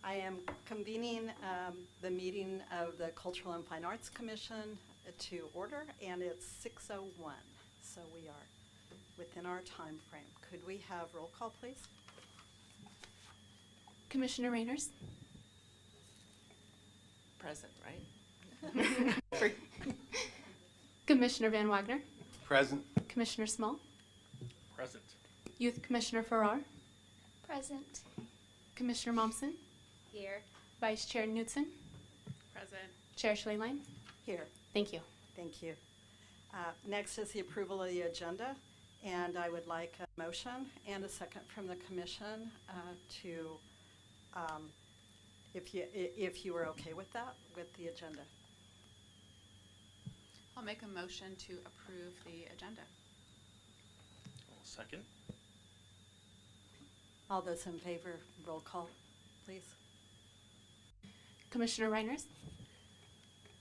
I am convening the meeting of the Cultural and Fine Arts Commission to order, and it's 6:01, so we are within our time frame. Could we have roll call, please? Commissioner Reiners? Present, right? Commissioner Van Wagner? Present. Commissioner Smull? Present. Youth Commissioner Farrar? Present. Commissioner Momsen? Here. Vice Chair Knudsen? Present. Chair Schlelein? Here. Thank you. Thank you. Next is the approval of the agenda, and I would like a motion and a second from the commission if you are okay with that, with the agenda. I'll make a motion to approve the agenda. I'll second. All those in favor, roll call, please. Commissioner Reiners?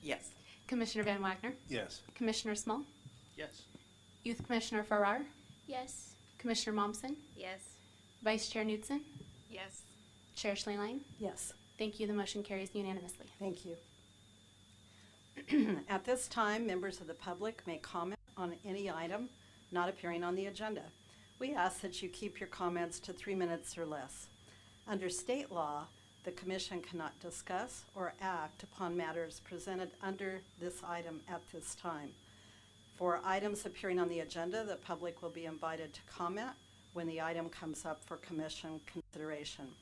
Yes. Commissioner Van Wagner? Yes. Commissioner Smull? Yes. Youth Commissioner Farrar? Yes. Commissioner Momsen? Yes. Vice Chair Knudsen? Yes. Chair Schlelein? Yes. Thank you. The motion carries unanimously. Thank you. At this time, members of the public may comment on any item not appearing on the agenda. We ask that you keep your comments to 3 minutes or less. Under state law, the commission cannot discuss or act upon matters presented under this item at this time. For items appearing on the agenda, the public will be invited to comment when the item comes up for commission consideration.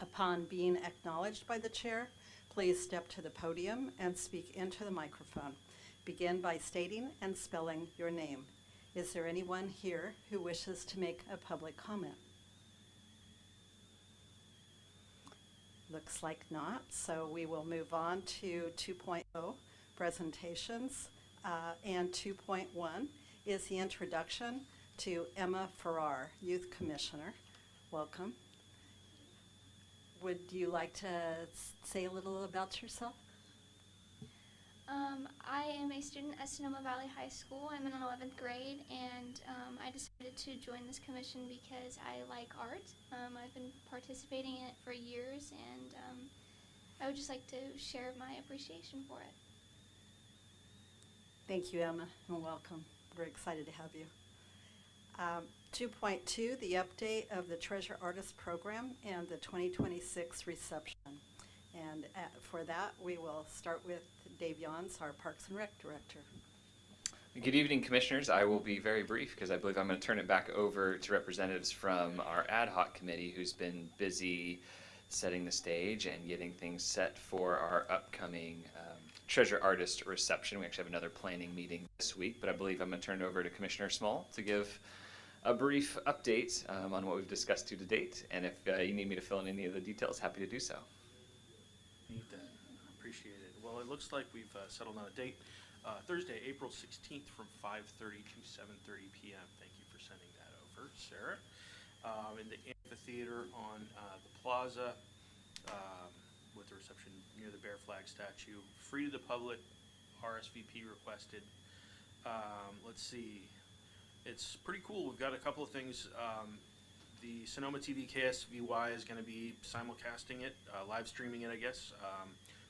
Upon being acknowledged by the chair, please step to the podium and speak into the microphone. Begin by stating and spelling your name. Is there anyone here who wishes to make a public comment? Looks like not, so we will move on to 2.0, presentations, and 2.1 is the introduction to Emma Farrar, Youth Commissioner. Welcome. Would you like to say a little about yourself? I am a student at Sonoma Valley High School. I'm in 11th grade, and I decided to join this commission because I like art. I've been participating in it for years, and I would just like to share my appreciation for it. Thank you, Emma, and welcome. We're excited to have you. 2.2, the update of the Treasure Artist Program and the 2026 reception. And for that, we will start with Dave Jahns, our Parks and Rec Director. Good evening, Commissioners. I will be very brief because I believe I'm going to turn it back over to representatives from our ad hoc committee who's been busy setting the stage and getting things set for our upcoming Treasure Artist reception. We actually have another planning meeting this week, but I believe I'm going to turn it over to Commissioner Smull to give a brief update on what we've discussed to date, and if you need me to fill in any of the details, happy to do so. Need that. Appreciate it. Well, it looks like we've settled on a date. Thursday, April 16th from 5:30 to 7:30 p.m. Thank you for sending that over, Sarah. In the amphitheater on the plaza with the reception near the Bear Flag statue. Free to the public, RSVP requested. Let's see. It's pretty cool. We've got a couple of things. The Sonoma TV KSVY is going to be simulcasting it, live streaming it, I guess,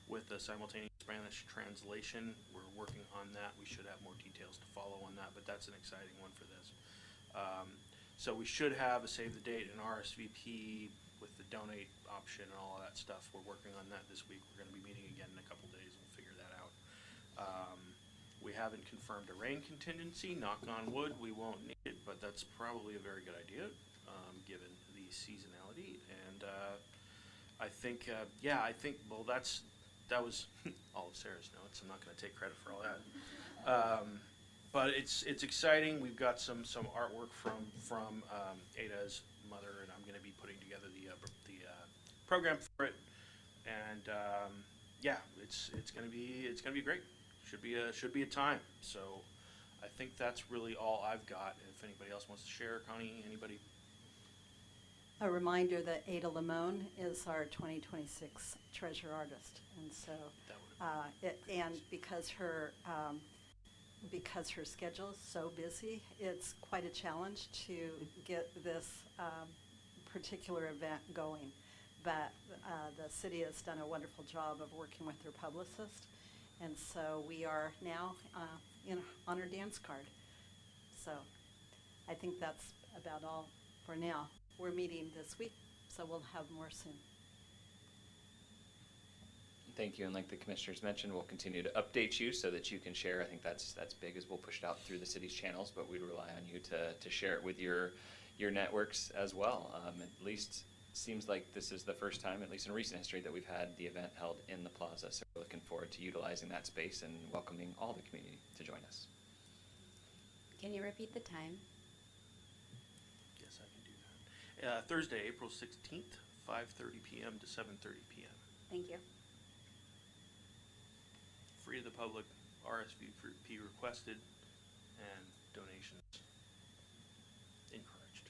with the simultaneous Spanish translation. We're working on that. We should have more details to follow on that, but that's an exciting one for this. So we should have a save the date and RSVP with the donate option and all of that stuff. We're working on that this week. We're going to be meeting again in a couple days. We'll figure that out. We haven't confirmed a rain contingency. Knock on wood, we won't need it, but that's probably a very good idea given the seasonality. And I think, well, that was all of Sarah's notes. I'm not going to take credit for all that. But it's exciting. We've got some artwork from Ada's mother, and I'm going to be putting together the program for it. And it's going to be great. Should be a time. So I think that's really all I've got. If anybody else wants to share, Connie, anybody? A reminder that Ada Limon is our 2026 treasure artist, and so because her schedule is so busy, it's quite a challenge to get this particular event going. but the city has done a wonderful job of working with their publicist. And so we are now on our dance card. So I think that's about all for now. We're meeting this week, so we'll have more soon. Thank you, and like the commissioners mentioned, we'll continue to update you so that you can share. I think that's big, as we'll push it out through the city's channels, but we'd rely on you to share it with your networks as well. At least seems like this is the first time, at least in recent history, that we've had the event held in the plaza. So we're looking forward to utilizing that space and welcoming all the community to join us. Can you repeat the time? Yes, I can do that. Thursday, April 16th, 5:30 p.m. to 7:30 p.m. Thank you. Free to the public, RSVP requested, and donations encouraged.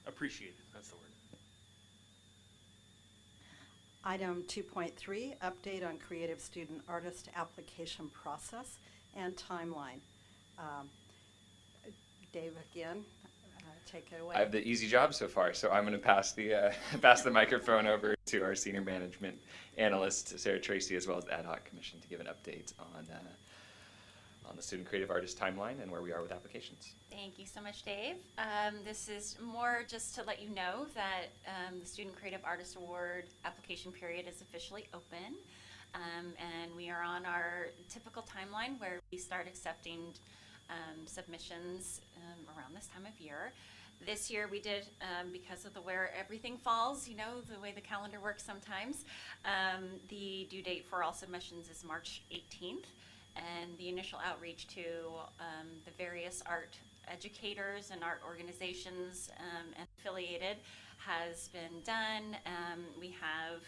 Appreciated, that's the word. Item 2.3, update on creative student artist application process and timeline. Dave, again, take it away. I have the easy job so far, so I'm going to pass the microphone over to our senior management analyst, Sarah Tracy, as well as the ad hoc commission, to give an update on the student creative artist timeline and where we are with applications. Thank you so much, Dave. This is more just to let you know that the Student Creative Artist Award application period is officially open, and we are on our typical timeline where we start accepting submissions around this time of year. This year we did, because of where everything falls, you know, the way the calendar works sometimes, the due date for all submissions is March 18th, and the initial outreach to the various art educators and art organizations and affiliated has been done. We have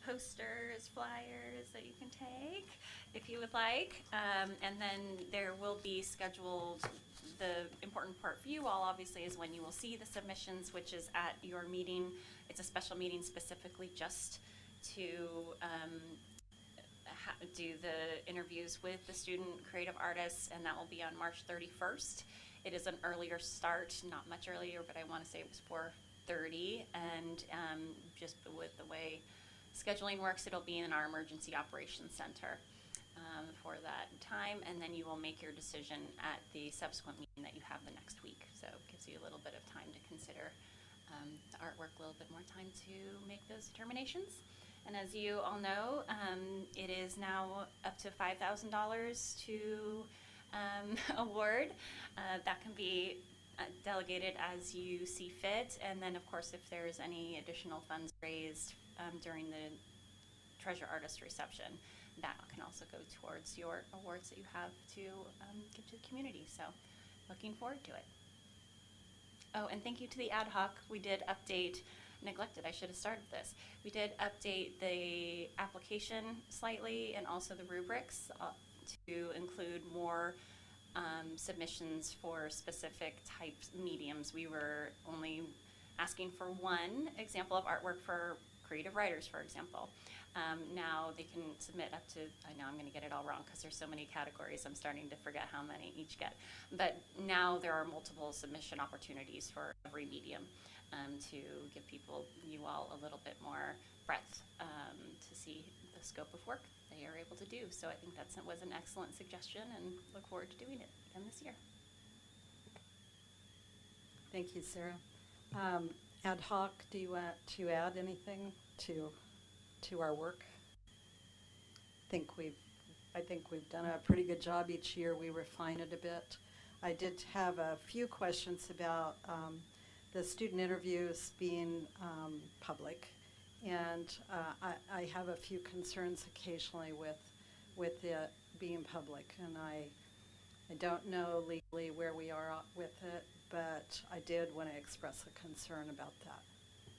posters, flyers that you can take if you would like, and then there will be scheduled. The important part for you all, obviously, is when you will see the submissions, which is at your meeting. It's a special meeting specifically just to do the interviews with the student creative artists, and that will be on March 31st. It is an earlier start, not much earlier, but I want to say it was 4:30, and just with the way scheduling works, it'll be in our emergency operations center for that time, and then you will make your decision at the subsequent meeting that you have the next week. So it gives you a little bit of time to consider the artwork, a little bit more time to make those determinations. And as you all know, it is now up to $5,000 to award. That can be delegated as you see fit, and then of course if there's any additional funds raised during the treasure artist reception, that can also go towards your awards that you have to give to the community. So looking forward to it. Oh, and thank you to the ad hoc. We did update, neglected, I should have started this. We did update the application slightly and also the rubrics to include more submissions for specific types, mediums. We were only asking for one example of artwork for creative writers, for example. Now they can submit up to, I know I'm going to get it all wrong because there's so many categories, I'm starting to forget how many each get. But now there are multiple submission opportunities for every medium to give people, you all, a little bit more breadth to see the scope of work they are able to do. So I think that was an excellent suggestion, and look forward to doing it again this year. Thank you, Sarah. Ad hoc, do you want to add anything to our work? I think we've done a pretty good job each year. We refine it a bit. I did have a few questions about the student interviews being public, and I have a few concerns occasionally with it being public, and I don't know legally where we are with it, but I did want to express a concern about that.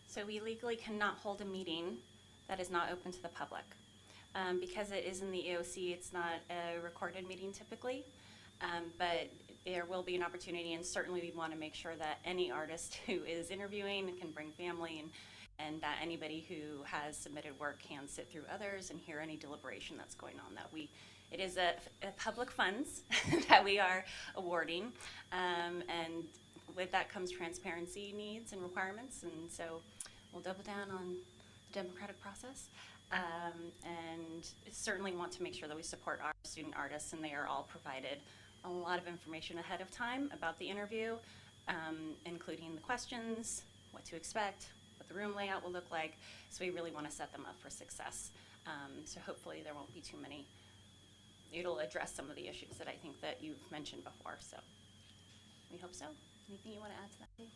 So we legally cannot hold a meeting that is not open to the public. Because it is in the EOC, it's not a recorded meeting typically, but there will be an opportunity, and certainly we want to make sure that any artist who is interviewing can bring family, and that anybody who has submitted work can sit through others and hear any deliberation that's going on. It is a public funds that we are awarding, and with that comes transparency needs and requirements, and so we'll double down on the democratic process. And certainly want to make sure that we support our student artists, and they are all provided a lot of information ahead of time about the interview, including the questions, what to expect, what the room layout will look like. So we really want to set them up for success. So hopefully there won't be too many. It'll address some of the issues that I think that you've mentioned before. So we hope so. Anything you want to add to that, Dave?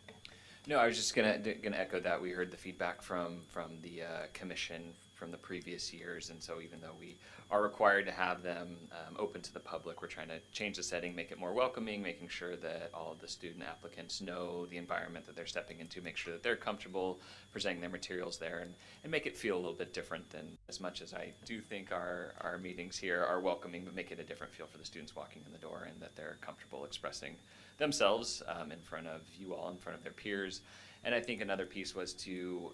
No, I was just gonna echo that. We heard the feedback from the commission from the previous years, and so even though we are required to have them open to the public, we're trying to change the setting, make it more welcoming, making sure that all of the student applicants know the environment that they're stepping into, make sure that they're comfortable presenting their materials there, and make it feel a little bit different than, as much as I do think our meetings here are welcoming, but make it a different feel for the students walking in the door, and that they're comfortable expressing themselves in front of you all, in front of their peers. And I think another piece was to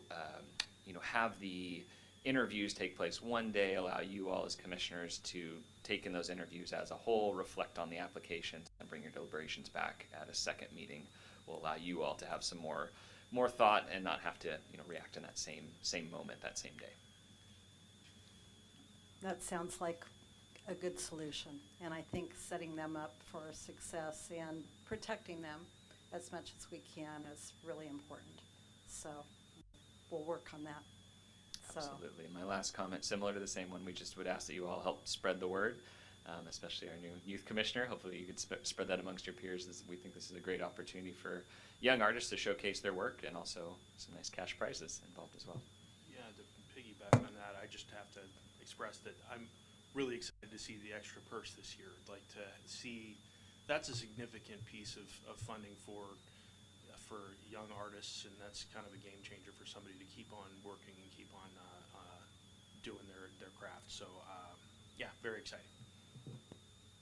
have the interviews take place one day, allow you all as commissioners to take in those interviews as a whole, reflect on the applications, and bring your deliberations back at a second meeting. Will allow you all to have some more thought and not have to react in that same moment, that same day. That sounds like a good solution, and I think setting them up for success and protecting them as much as we can is really important. So we'll work on that. Absolutely. My last comment, similar to the same one, we just would ask that you all help spread the word, especially our new youth commissioner. Hopefully you could spread that amongst your peers. We think this is a great opportunity for young artists to showcase their work, and also some nice cash prizes involved as well. Yeah, to piggyback on that, I just have to express that I'm really excited to see the extra purse this year. I'd like to see, that's a significant piece of funding for young artists, and that's kind of a game changer for somebody to keep on working and keep on doing their craft. So yeah, very exciting.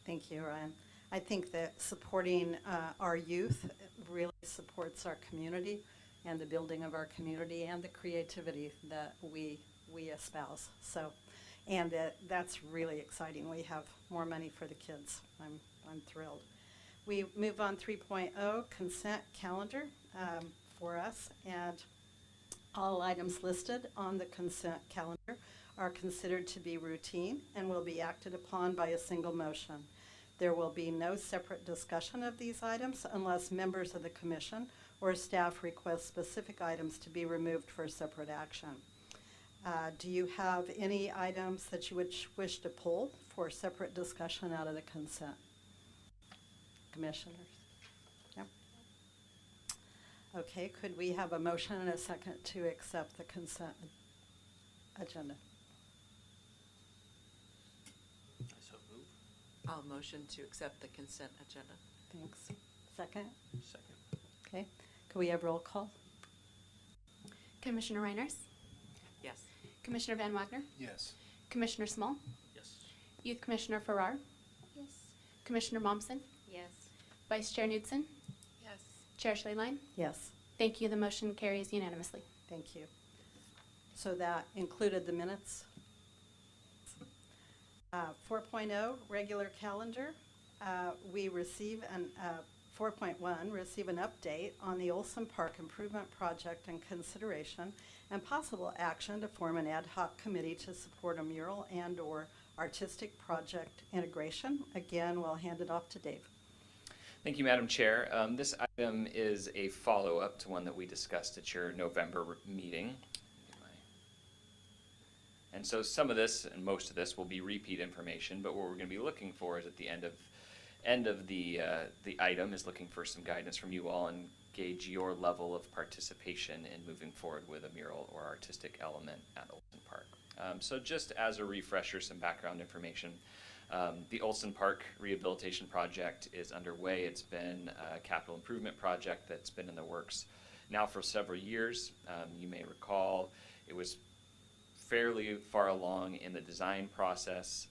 Thank you, Ryan. I think that supporting our youth really supports our community and the building of our community and the creativity that we espouse. So, and that's really exciting. We have more money for the kids. I'm thrilled. We move on 3.0, consent calendar for us, and all items listed on the consent calendar are considered to be routine and will be acted upon by a single motion. There will be no separate discussion of these items unless members of the commission or staff request specific items to be removed for separate action. Do you have any items that you would wish to pull for separate discussion out of the consent? Commissioners? No? Okay, could we have a motion and a second to accept the consent agenda? I so move. I'll motion to accept the consent agenda. Thanks. Second? Second. Okay. Could we have roll call? Commissioner Reiners, Yes. Commissioner Van Wagner, Yes. Commissioner Smull, Yes. Youth Commissioner Farrar, Yes. Commissioner Momsen, Yes. Vice Chair Knudsen, Yes. Chair Schlelein. Yes. Thank you. The motion carries unanimously. Thank you. So that included the minutes. 4.0, regular calendar. We receive 4.1, receive an update on the Olsen Park Improvement Project and consideration and possible action to form an ad hoc committee to support a mural and/or artistic project integration. Again, we'll hand it off to Dave. Thank you, Madam Chair. This item is a follow-up to one that we discussed at your November meeting. And so some of this and most of this will be repeat information, but what we're going to be looking for is at the end of the item is looking for some guidance from you all and gauge your level of participation in moving forward with a mural or artistic element at Olsen Park. So just as a refresher, some background information. The Olsen Park Rehabilitation Project is underway. It's been a capital improvement project that's been in the works now for several years. You may recall it was fairly far along in the design process.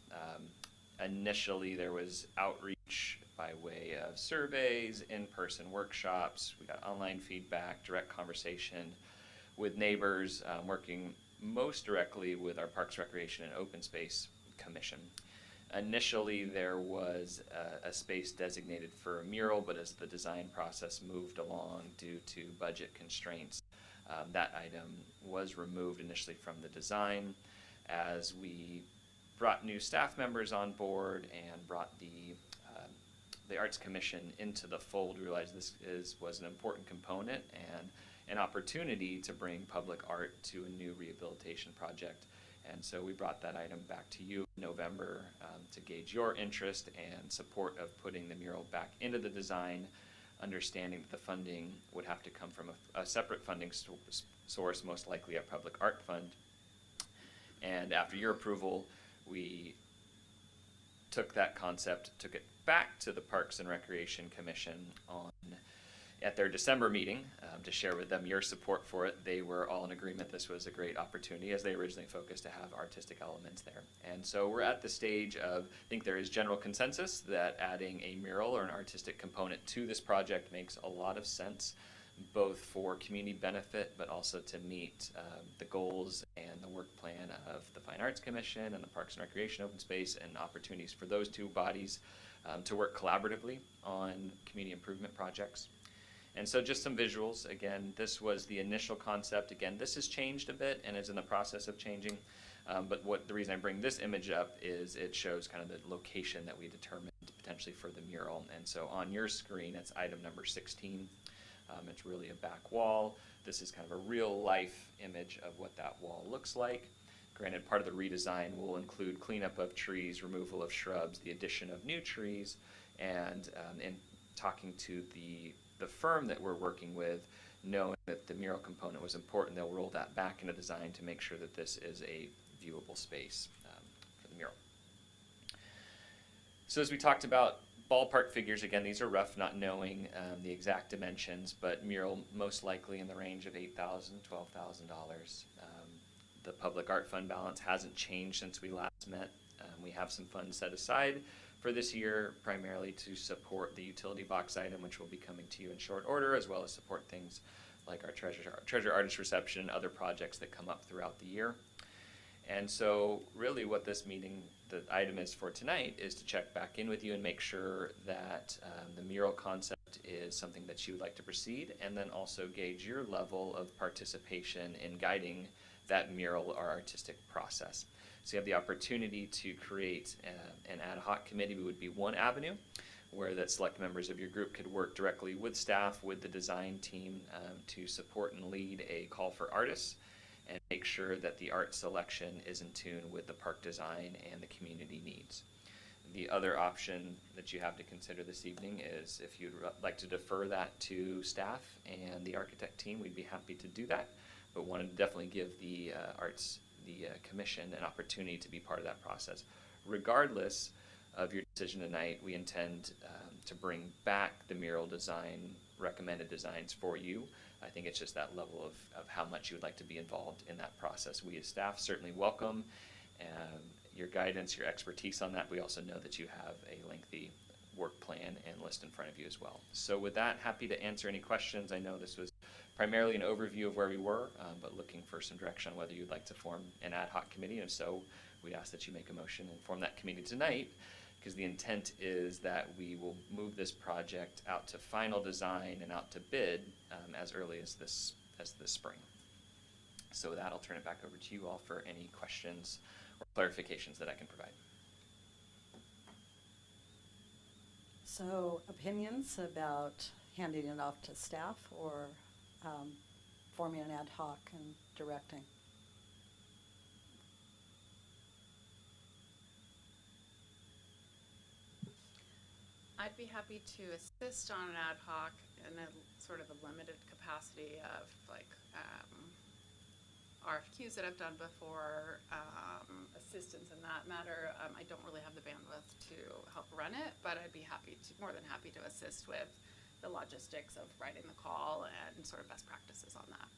Initially, there was outreach by way of surveys, in-person workshops. We got online feedback, direct conversation with neighbors, working most directly with our Parks, Recreation, and Open Space Commission. Initially, there was a space designated for a mural, but as the design process moved along due to budget constraints, That item was removed initially from the design as we brought new staff members on board and brought the Arts Commission into the fold. We realized was an important component and an opportunity to bring public art to a new rehabilitation project. And so we brought that item back to you in November to gauge your interest and support of putting the mural back into the design, understanding that the funding would have to come from a separate funding source, most likely a public art fund. And after your approval, we took that concept, took it back to the Parks and Recreation Commission at their December meeting to share with them your support for it. They were all in agreement this was a great opportunity, as they originally focused to have artistic elements there. And so we're at the stage of, I think there is general consensus that adding a mural or an artistic component to this project makes a lot of sense, both for community benefit, but also to meet the goals and the work plan of the Fine Arts Commission and the Parks and Recreation Open Space, and opportunities for those two bodies to work collaboratively on community improvement projects. And so just some visuals. Again, this was the initial concept. Again, this has changed a bit and is in the process of changing. But the reason I bring this image up is it shows kind of the location that we determined potentially for the mural. And so on your screen, it's item number 16. It's really a back wall. This is kind of a real life image of what that wall looks like. Granted, part of the redesign will include cleanup of trees, removal of shrubs, the addition of new trees, and in talking to the firm that we're working with, knowing that the mural component was important, they'll roll that back into design to make sure that this is a viewable space for the mural. So as we talked about, ballpark figures, again, these are rough, not knowing the exact dimensions, but mural most likely in the range of $8,000, $12,000. The public art fund balance hasn't changed since we last met. We have some funds set aside for this year, primarily to support the utility box item, which will be coming to you in short order, as well as support things like our treasure artist reception and other projects that come up throughout the year. And so really what this meeting, the item is for tonight, is to check back in with you and make sure that the mural concept is something that you would like to proceed, and then also gauge your level of participation in guiding that mural or artistic process. So you have the opportunity to create an ad hoc committee. Would be one avenue where that select members of your group could work directly with staff, with the design team to support and lead a call for artists and make sure that the art selection is in tune with the park design and the community needs. The other option that you have to consider this evening is if you'd like to defer that to staff and the architect team, we'd be happy to do that, but wanted to definitely give the commission an opportunity to be part of that process. Regardless of your decision tonight, we intend to bring back the mural design, recommended designs for you. I think it's just that level of how much you would like to be involved in that process. We as staff certainly welcome your guidance, your expertise on that. We also know that you have a lengthy work plan and list in front of you as well. So with that, happy to answer any questions. I know this was primarily an overview of where we were, but looking for some direction on whether you'd like to form an ad hoc committee. And if so, we'd ask that you make a motion and form that committee tonight, because the intent is that we will move this project out to final design and out to bid as early as this spring. So with that, I'll turn it back over to you all for any questions or clarifications that I can provide. So opinions about handing it off to staff or forming an ad hoc and directing? I'd be happy to assist on an ad hoc in a sort of a limited capacity of like RFQs that I've done before, assistance in that matter. I don't really have the bandwidth to help run it, but I'd be more than happy to assist with the logistics of writing the call and sort of best practices on that.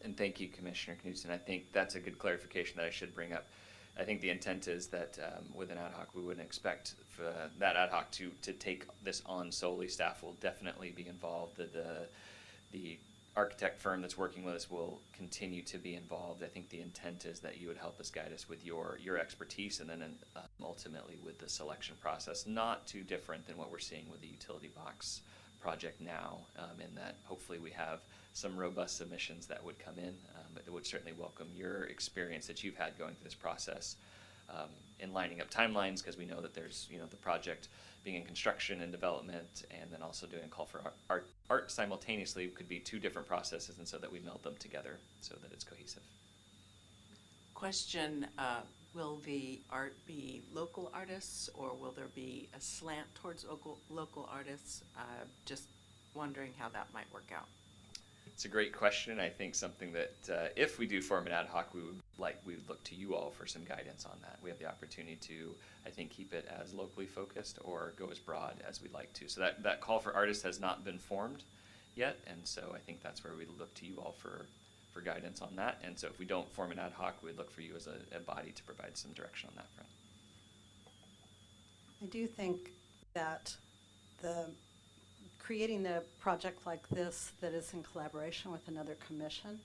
And thank you, Commissioner Knudsen. I think that's a good clarification that I should bring up. I think the intent is that with an ad hoc, we wouldn't expect for that ad hoc to take this on solely. Staff will definitely be involved. The architect firm that's working with us will continue to be involved. I think the intent is that you would help us, guide us with your expertise, and then ultimately with the selection process. Not too different than what we're seeing with the utility box project now, in that hopefully we have some robust submissions that would come in. But would certainly welcome your experience that you've had going through this process, in lining up timelines, because we know that there's, the project being in construction and development, and then also doing a call for art simultaneously could be two different processes, and so that we meld them together so that it's cohesive. Question, will the art be local artists, or will there be a slant towards local artists? Just wondering how that might work out. It's a great question. I think something that if we do form an ad hoc, we would look to you all for some guidance on that. We have the opportunity to, I think, keep it as locally focused or go as broad as we'd like to. So that call for artists has not been formed yet, and so I think that's where we look to you all for guidance on that. And so if we don't form an ad hoc, we'd look for you as a body to provide some direction on that front. I do think that creating a project like this that is in collaboration with another commission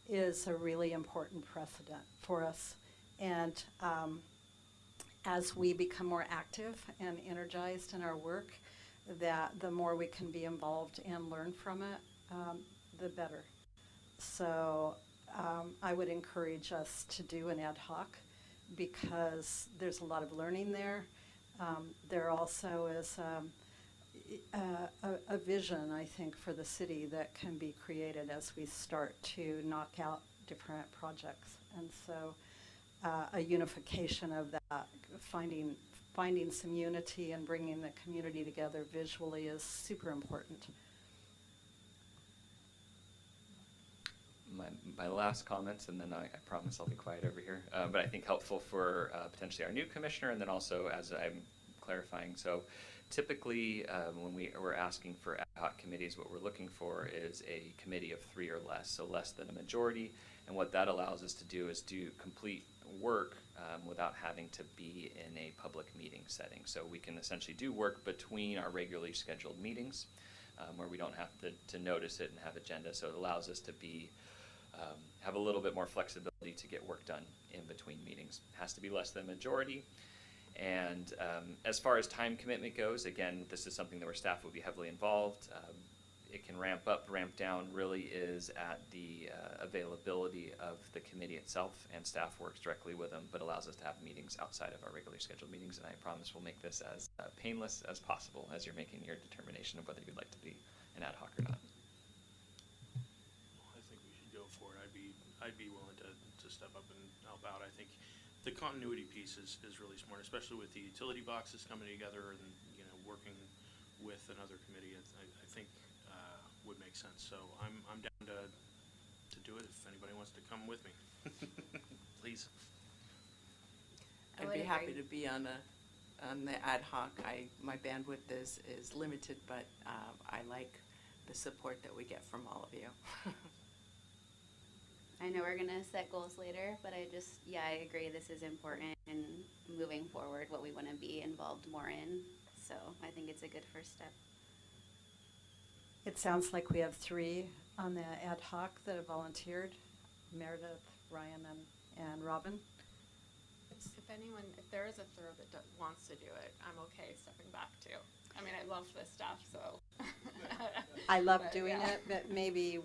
is a really important precedent for us. And as we become more active and energized in our work, that the more we can be involved and learn from it, the better. So I would encourage us to do an ad hoc, because there's a lot of learning there. There also is a vision, I think, for the city that can be created as we start to knock out different projects. And so a unification of that, finding some unity and bringing the community together visually is super important. My last comments, and then I promise I'll be quiet over here, but I think helpful for potentially our new commissioner, and then also as I'm clarifying. So typically when we're asking for ad hoc committees, what we're looking for is a committee of 3 or less, so less than a majority. And what that allows us to do is do complete work without having to be in a public meeting setting. So we can essentially do work between our regularly scheduled meetings, where we don't have to notice it and have agenda. So it allows us to be have a little bit more flexibility to get work done in between meetings. It has to be less than a majority. And as far as time commitment goes, again, this is something that where staff will be heavily involved. It can ramp up, ramp down, really is at the availability of the committee itself, and staff works directly with them, but allows us to have meetings outside of our regularly scheduled meetings. And I promise we'll make this as painless as possible as you're making your determination of whether you'd like to be an ad hoc or not. I think we should go for it. I'd be willing to step up and help out. I think the continuity piece is really smart, especially with the utility boxes coming together and working with another committee. I think would make sense. So I'm down to do it if anybody wants to come with me. Please. I'd be happy to be on the ad hoc. My bandwidth is limited, but I like the support that we get from all of you. I know we're gonna set goals later, but I agree this is important in moving forward what we want to be involved more in. So I think it's a good first step. It sounds like we have 3 on the ad hoc that have volunteered: Meredith, Ryan, and Robin. If there is a third that wants to do it, I'm okay stepping back too. I mean, I love this stuff, so. I love doing it, but maybe,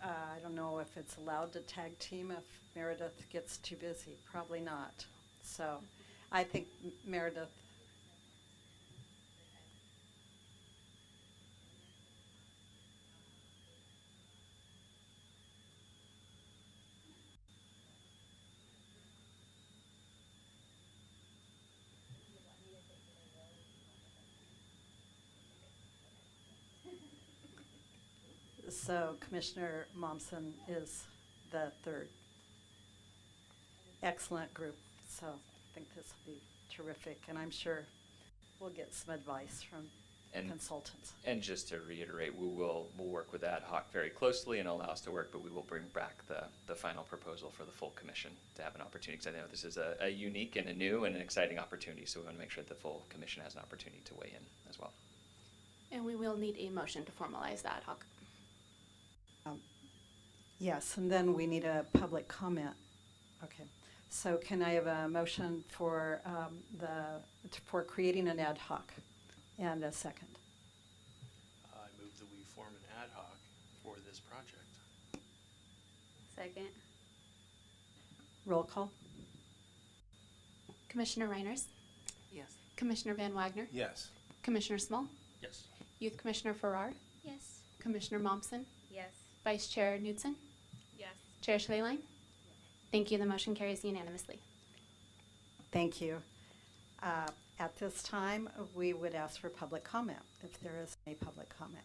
I don't know if it's allowed to tag team if Meredith gets too busy. Probably not. So I think Meredith. So Commissioner Momsen is the 3rd. Excellent group. So I think this will be terrific, and I'm sure we'll get some advice from consultants. And just to reiterate, we'll work with ad hoc very closely and allow us to work, but we will bring back the final proposal for the full commission to have an opportunity, because I know this is a unique and a new and an exciting opportunity, so we want to make sure that the full commission has an opportunity to weigh in as well. And we will need a motion to formalize the ad hoc. Yes, and then we need a public comment. Okay, so can I have a motion for for creating an ad hoc and a second? I move ad hoc for this project. Second. Roll call. Commissioner Reiners, Yes. Commissioner Van Wagner, Yes. Commissioner Smull, Yes. Youth Commissioner Farrar, Yes. Commissioner Momsen, Yes. Vice Chair Knudsen, Yes. Chair Schlelein. Thank you. The motion carries unanimously. Thank you. At this time, we would ask for public comment, if there is any public comment.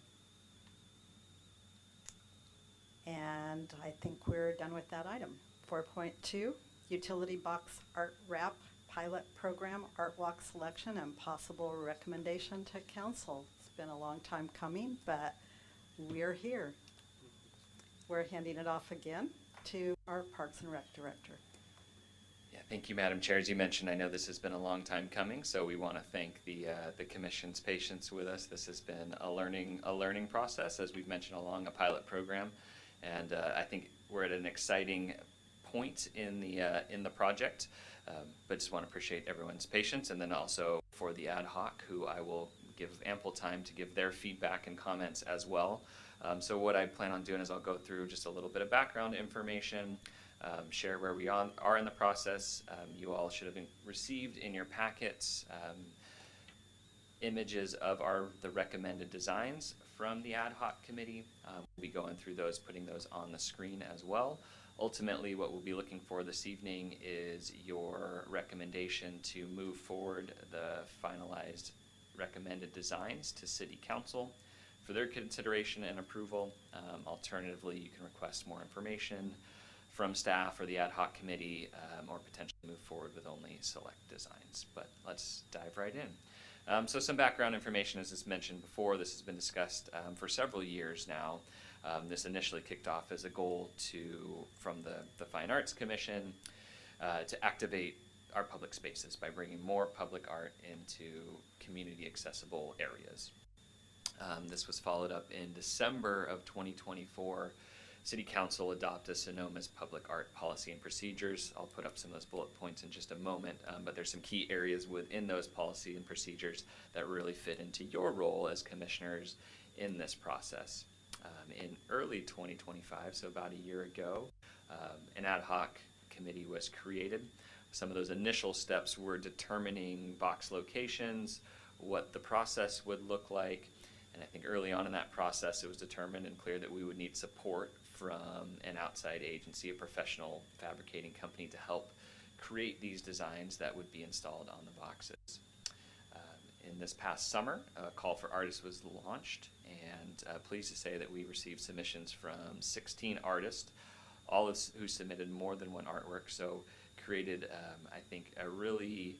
And I think we're done with that item. 4.2, utility box art wrap pilot program, art walk selection, and possible recommendation to council. It's been a long time coming, but we're here. We're handing it off again to our Parks and Rec Director. Yeah, thank you, Madam Chair. As you mentioned, I know this has been a long time coming, so we want to thank the Commission's patience with us. This has been a learning process, as we've mentioned, along a pilot program, and I think we're at an exciting point in the project. But just want to appreciate everyone's patience, and then also for the ad hoc, who I will give ample time to give their feedback and comments as well. So what I plan on doing is I'll go through just a little bit of background information, share where we are in the process. You all should have received in your packets images of the recommended designs from the ad hoc committee. We'll be going through those, putting those on the screen as well. Ultimately, what we'll be looking for this evening is your recommendation to move forward the finalized recommended designs to City Council for their consideration and approval. Alternatively, you can request more information from staff or the ad hoc committee, or potentially move forward with only select designs. But let's dive right in. So some background information, as is mentioned before, this has been discussed for several years now. This initially kicked off as a goal from the Fine Arts Commission to activate our public spaces by bringing more public art into community accessible areas. This was followed up in December of 2024. City Council adopted Sonoma's public art policy and procedures. I'll put up some of those bullet points in just a moment, but there's some key areas within those policy and procedures that really fit into your role as commissioners in this process. In early 2025, so about a year ago, an ad hoc committee was created. Some of those initial steps were determining box locations, what the process would look like, and I think early on in that process it was determined and clear that we would need support from an outside agency, a professional fabricating company, to help create these designs that would be installed on the boxes. In this past summer, a call for artists was launched, and pleased to say that we received submissions from 16 artists, all who submitted more than one artwork, so created, I think, a really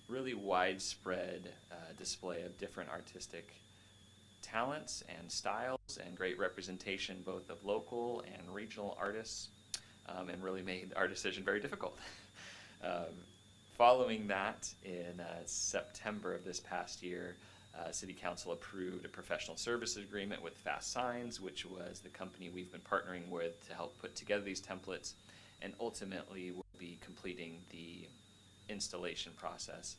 widespread display of different artistic talents and styles, and great representation both of local and regional artists, and really made our decision very difficult. Following that, in September of this past year, City Council approved a professional services agreement with Fast Signs, which was the company we've been partnering with to help put together these templates, and ultimately will be completing the installation process.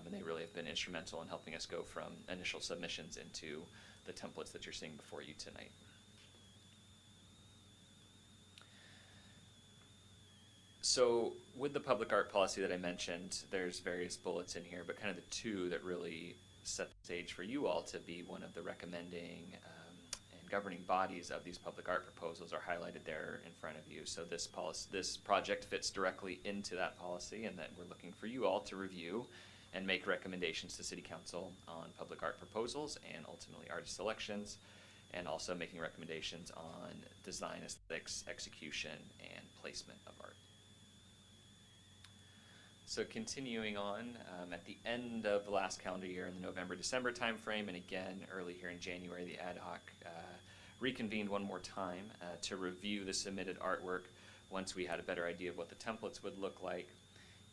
And they really have been instrumental in helping us go from initial submissions into the templates that you're seeing before you tonight. So with the public art policy that I mentioned, there's various bullets in here, but kind of the two that really set the stage for you all to be one of the recommending and governing bodies of these public art proposals are highlighted there in front of you. So this project fits directly into that policy, and that we're looking for you all to review and make recommendations to City Council on public art proposals and ultimately artist selections, and also making recommendations on design, aesthetics, execution, and placement of art. So continuing on, at the end of the last calendar year in the November-December timeframe, and again early here in January, the ad hoc reconvened one more time to review the submitted artwork once we had a better idea of what the templates would look like.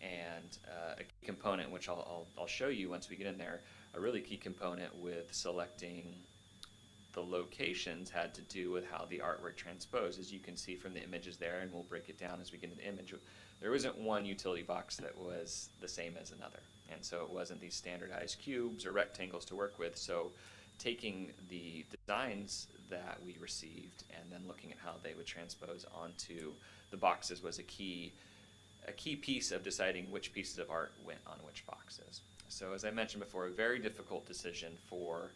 And a key component, which I'll show you once we get in there, a really key component with selecting the locations had to do with how the artwork transposed. As you can see from the images there, and we'll break it down as we get into the image, there wasn't one utility box that was the same as another. And so it wasn't these standardized cubes or rectangles to work with. So taking the designs that we received and then looking at how they would transpose onto the boxes was a key piece of deciding which pieces of art went on which boxes. So as I mentioned before, a very difficult decision for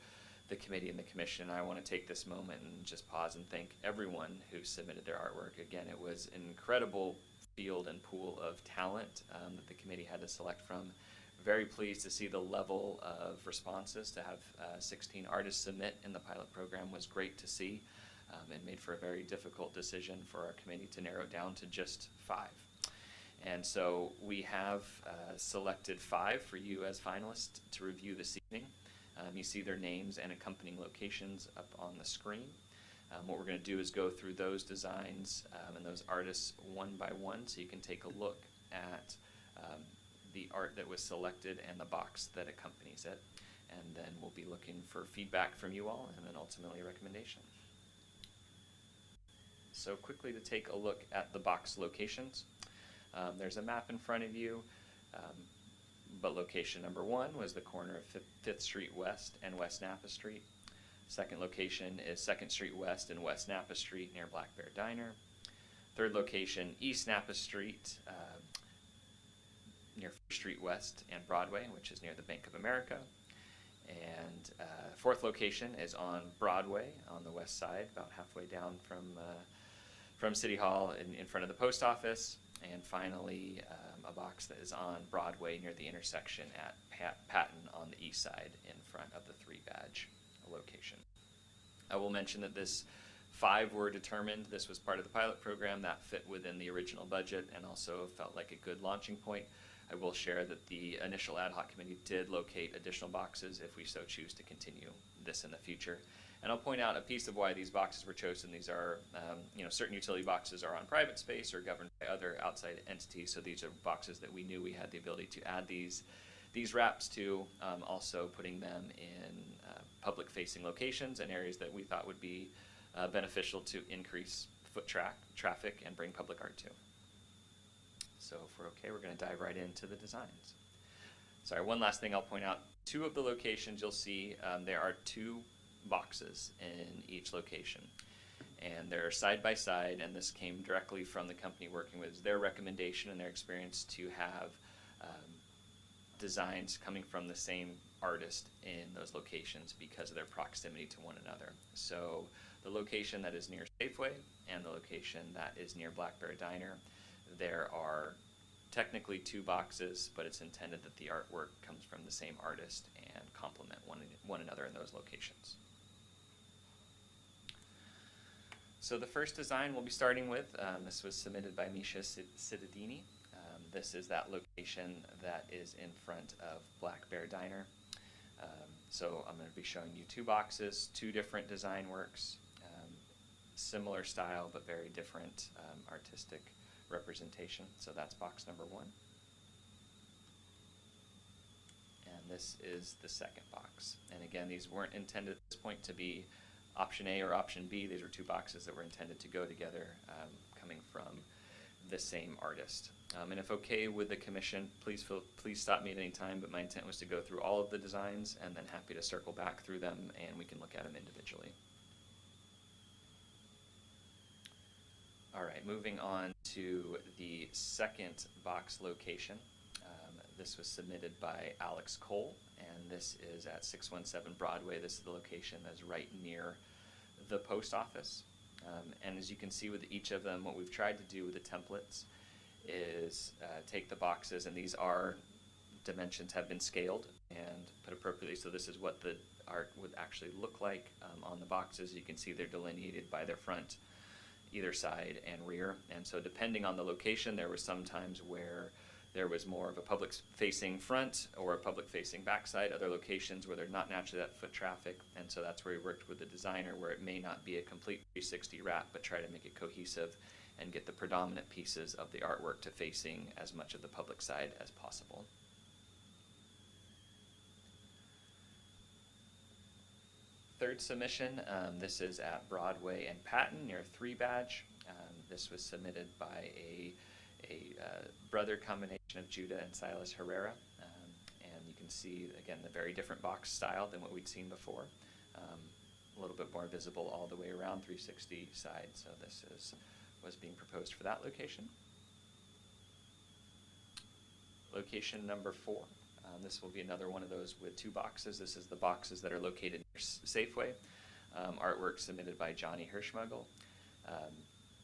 the committee and the commission. I want to take this moment and just pause and thank everyone who submitted their artwork. Again, it was an incredible field and pool of talent that the committee had to select from. Very pleased to see the level of responses. To have 16 artists submit in the pilot program was great to see, and made for a very difficult decision for our committee to narrow down to just 5. And so we have selected 5 for you as finalists to review this evening. You see their names and accompanying locations up on the screen. What we're going to do is go through those designs and those artists one by one, so you can take a look at the art that was selected and the box that accompanies it. And then we'll be looking for feedback from you all and then ultimately a recommendation. So quickly to take a look at the box locations. There's a map in front of you, but location number 1 was the corner of 5th Street West and West Napa Street. Second location is 2nd Street West and West Napa Street near Black Bear Diner. Third location, East Napa Street near 1st Street West and Broadway, which is near the Bank of America. And fourth location is on Broadway on the west side, about halfway down from City Hall in front of the post office. And finally, a box that is on Broadway near the intersection at Patton on the east side in front of the 3-badge location. I will mention that this 5 were determined. This was part of the pilot program that fit within the original budget and also felt like a good launching point. I will share that the initial ad hoc committee did locate additional boxes if we so choose to continue this in the future. And I'll point out a piece of why these boxes were chosen. These are, certain utility boxes are on private space or governed by other outside entities. So these are boxes that we knew we had the ability to add these wraps to, also putting them in public-facing locations and areas that we thought would be beneficial to increase foot traffic and bring public art to. So if we're okay, we're going to dive right into the designs. Sorry, one last thing I'll point out. 2 of the locations you'll see, there are 2 boxes in each location. And they're side by side, and this came directly from the company working with their recommendation and their experience to have designs coming from the same artist in those locations because of their proximity to one another. So the location that is near Safeway and the location that is near Black Bear Diner, there are technically 2 boxes, but it's intended that the artwork comes from the same artist and complement one another in those locations. So the first design we'll be starting with, this was submitted by Misha Cittadini. This is that location that is in front of Black Bear Diner. So I'm going to be showing you 2 boxes, 2 different design works, similar style but very different artistic representation. So that's box number 1. And this is the second box. And again, these weren't intended at this point to be option A or option B. These are 2 boxes that were intended to go together, coming from the same artist. And if okay with the commission, please stop me at any time, but my intent was to go through all of the designs and then happy to circle back through them and we can look at them individually. All right, moving on to the second box location. This was submitted by Alex Cole, and this is at 617 Broadway. This is the location that's right near the post office. And as you can see with each of them, what we've tried to do with the templates is take the boxes, and these are dimensions have been scaled and put appropriately, so this is what the art would actually look like on the boxes. You can see they're delineated by their front, either side, and rear. And so depending on the location, there were some times where there was more of a public-facing front or a public-facing backside, other locations where there's not naturally that foot traffic, and so that's where we worked with the designer, where it may not be a complete 360 wrap, but try to make it cohesive and get the predominant pieces of the artwork to facing as much of the public side as possible. Third submission, this is at Broadway and Patton near 3-badge. This was submitted by a brother combination of Judah and Silas Herrera. And you can see, again, the very different box style than what we'd seen before. a little bit more visible all the way around 360 side. So this was being proposed for that location. Location number 4. This will be another one of those with 2 boxes. This is the boxes that are located near Safeway. Artwork submitted by Johnny Hirschmugel.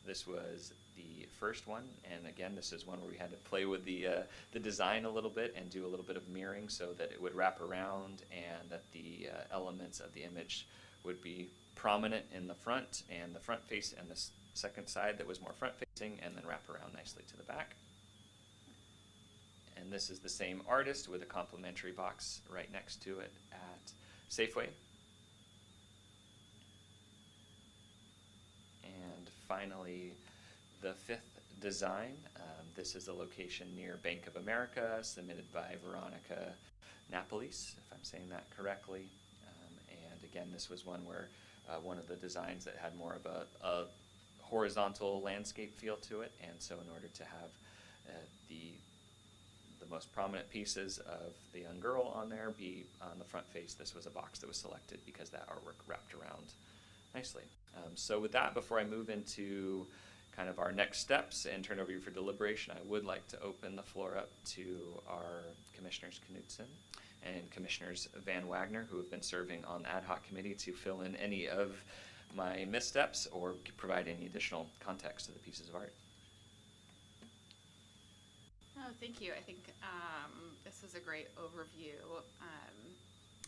This was the first one, and again, this is one where we had to play with the design a little bit and do a little bit of mirroring so that it would wrap around and that the elements of the image would be prominent in the front and the front face, and the second side that was more front facing, and then wrap around nicely to the back. And this is the same artist with a complimentary box right next to it at Safeway. And finally, the 5th design. This is a location near Bank of America, submitted by Veronica Napolis, if I'm saying that correctly. And again, this was one where one of the designs that had more of a horizontal landscape feel to it, and so in order to have the most prominent pieces of the young girl on there be on the front face, this was a box that was selected because that artwork wrapped around nicely. So with that, before I move into kind of our next steps and turn over you for deliberation, I would like to open the floor up to our Commissioners Knudsen and Commissioners Van Wagner, who have been serving on the ad hoc committee, to fill in any of my missteps or provide any additional context to the pieces of art. Oh, thank you. I think this was a great overview.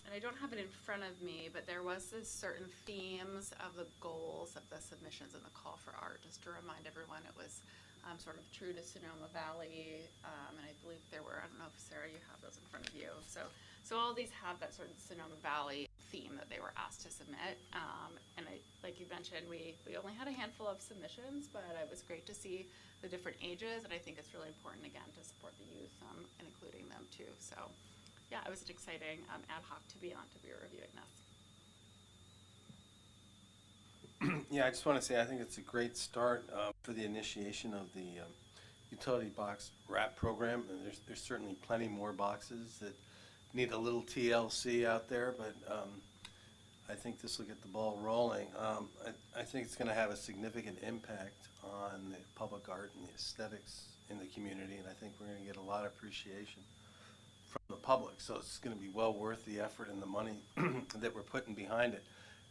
And I don't have it in front of me, but there was this certain themes of the goals of the submissions and the call for art. Just to remind everyone, it was sort of true to Sonoma Valley, and I believe there were, I don't know if Sarah, you have those in front of you. So all these have that sort of Sonoma Valley theme that they were asked to submit. And like you mentioned, we only had a handful of submissions, but it was great to see the different ages, and I think it's really important, again, to support the youth and including them too. So yeah, it was an exciting ad hoc to be on, to be reviewing this. Yeah, I just want to say I think it's a great start for the initiation of the utility box wrap program. And there's certainly plenty more boxes that need a little TLC out there, but I think this will get the ball rolling. I think it's going to have a significant impact on the public art and the aesthetics in the community, and I think we're going to get a lot of appreciation from the public. So it's going to be well worth the effort and the money that we're putting behind it.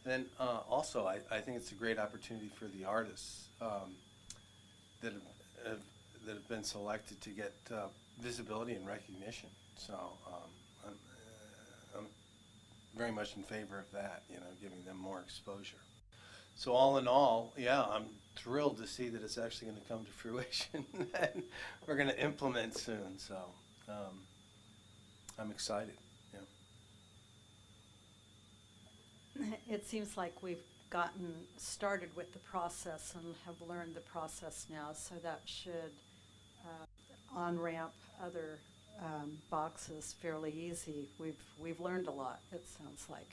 And then also, I think it's a great opportunity for the artists that have been selected to get visibility and recognition. So I'm very much in favor of that, giving them more exposure. So all in all, yeah, I'm thrilled to see that it's actually going to come to fruition and we're going to implement soon. So I'm excited. Yeah. It seems like we've gotten started with the process and have learned the process now, so that should on-ramp other boxes fairly easy. We've learned a lot, it sounds like.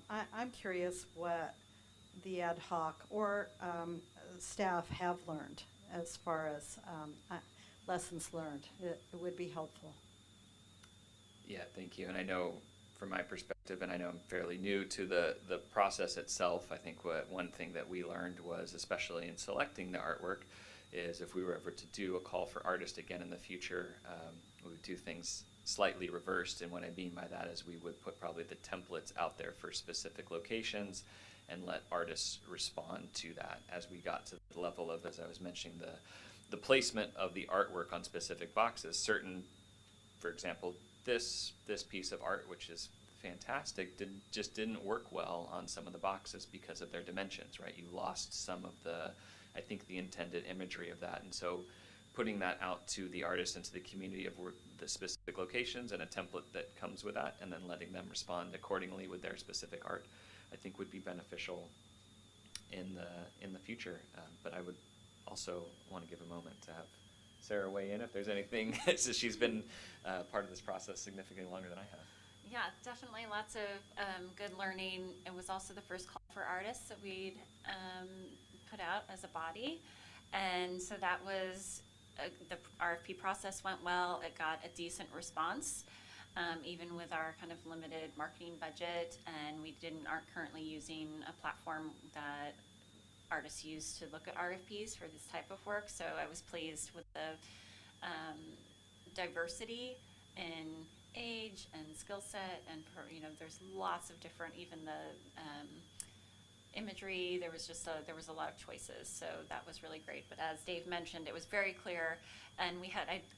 I'm curious what the ad hoc or staff have learned as far as lessons learned. It would be helpful. Yeah, thank you. And I know from my perspective, and I know I'm fairly new to the process itself, I think one thing that we learned was, especially in selecting the artwork, is if we were ever to do a call for artists again in the future, we would do things slightly reversed. And what I mean by that is we would put probably the templates out there for specific locations and let artists respond to that as we got to the level of, as I was mentioning, the placement of the artwork on specific boxes. Certain, for example, this piece of art, which is fantastic, just didn't work well on some of the boxes because of their dimensions, right? You lost some of I think the intended imagery of that. And so putting that out to the artists and to the community of the specific locations and a template that comes with that, and then letting them respond accordingly with their specific art, I think would be beneficial in the future. But I would also want to give a moment to have Sarah weigh in if there's anything, since she's been part of this process significantly longer than I have. Yeah, definitely lots of good learning. It was also the first call for artists that we'd put out as a body. And so that was, the RFP process went well. It got a decent response. even with our kind of limited marketing budget, and we aren't currently using a platform that artists use to look at RFPs for this type of work. So I was pleased with the diversity in age and skill set, and there's lots of different, even the imagery, there was a lot of choices, so that was really great. But as Dave mentioned, it was very clear, and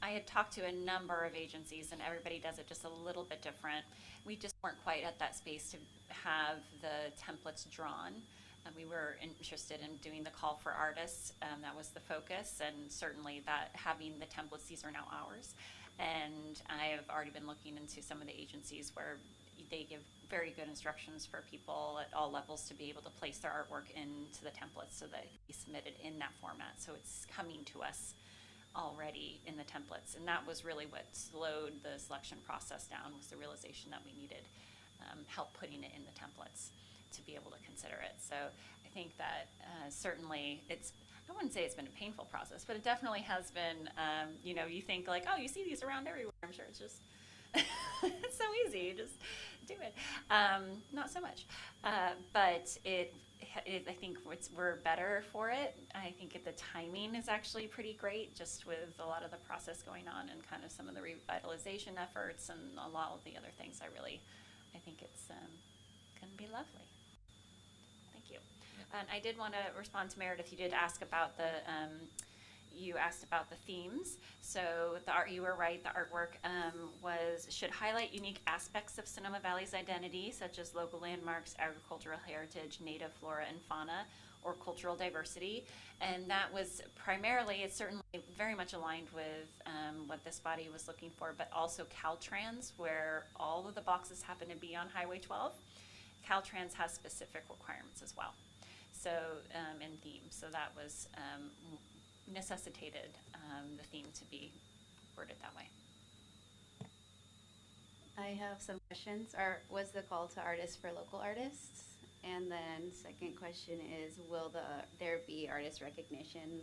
I had talked to a number of agencies, and everybody does it just a little bit different. We just weren't quite at that space to have the templates drawn. We were interested in doing the call for artists, that was the focus, and certainly that having the templates, these are now ours. And I have already been looking into some of the agencies where they give very good instructions for people at all levels to be able to place their artwork into the templates so that it can be submitted in that format. So it's coming to us already in the templates. And that was really what slowed the selection process down, was the realization that we needed help putting it in the templates to be able to consider it. So I think that certainly I wouldn't say it's been a painful process, but it definitely has been, you think like, oh, you see these around everywhere. I'm sure it's just, it's so easy, you just do it. Not so much. But I think we're better for it. I think the timing is actually pretty great, just with a lot of the process going on and kind of some of the revitalization efforts and a lot of the other things. I think it's going to be lovely. Thank you. And I did want to respond to Meredith. You did ask about you asked about the themes. So you were right. The artwork should highlight unique aspects of Sonoma Valley's identity, such as local landmarks, agricultural heritage, native flora and fauna, or cultural diversity. And that was primarily, it's certainly very much aligned with what this body was looking for, but also Caltrans, where all of the boxes happen to be on Highway 12. Caltrans has specific requirements as well. So in theme, so that was necessitated the theme to be worded that way. I have some questions. Was the call to artists for local artists? And then second question is, will there be artist recognition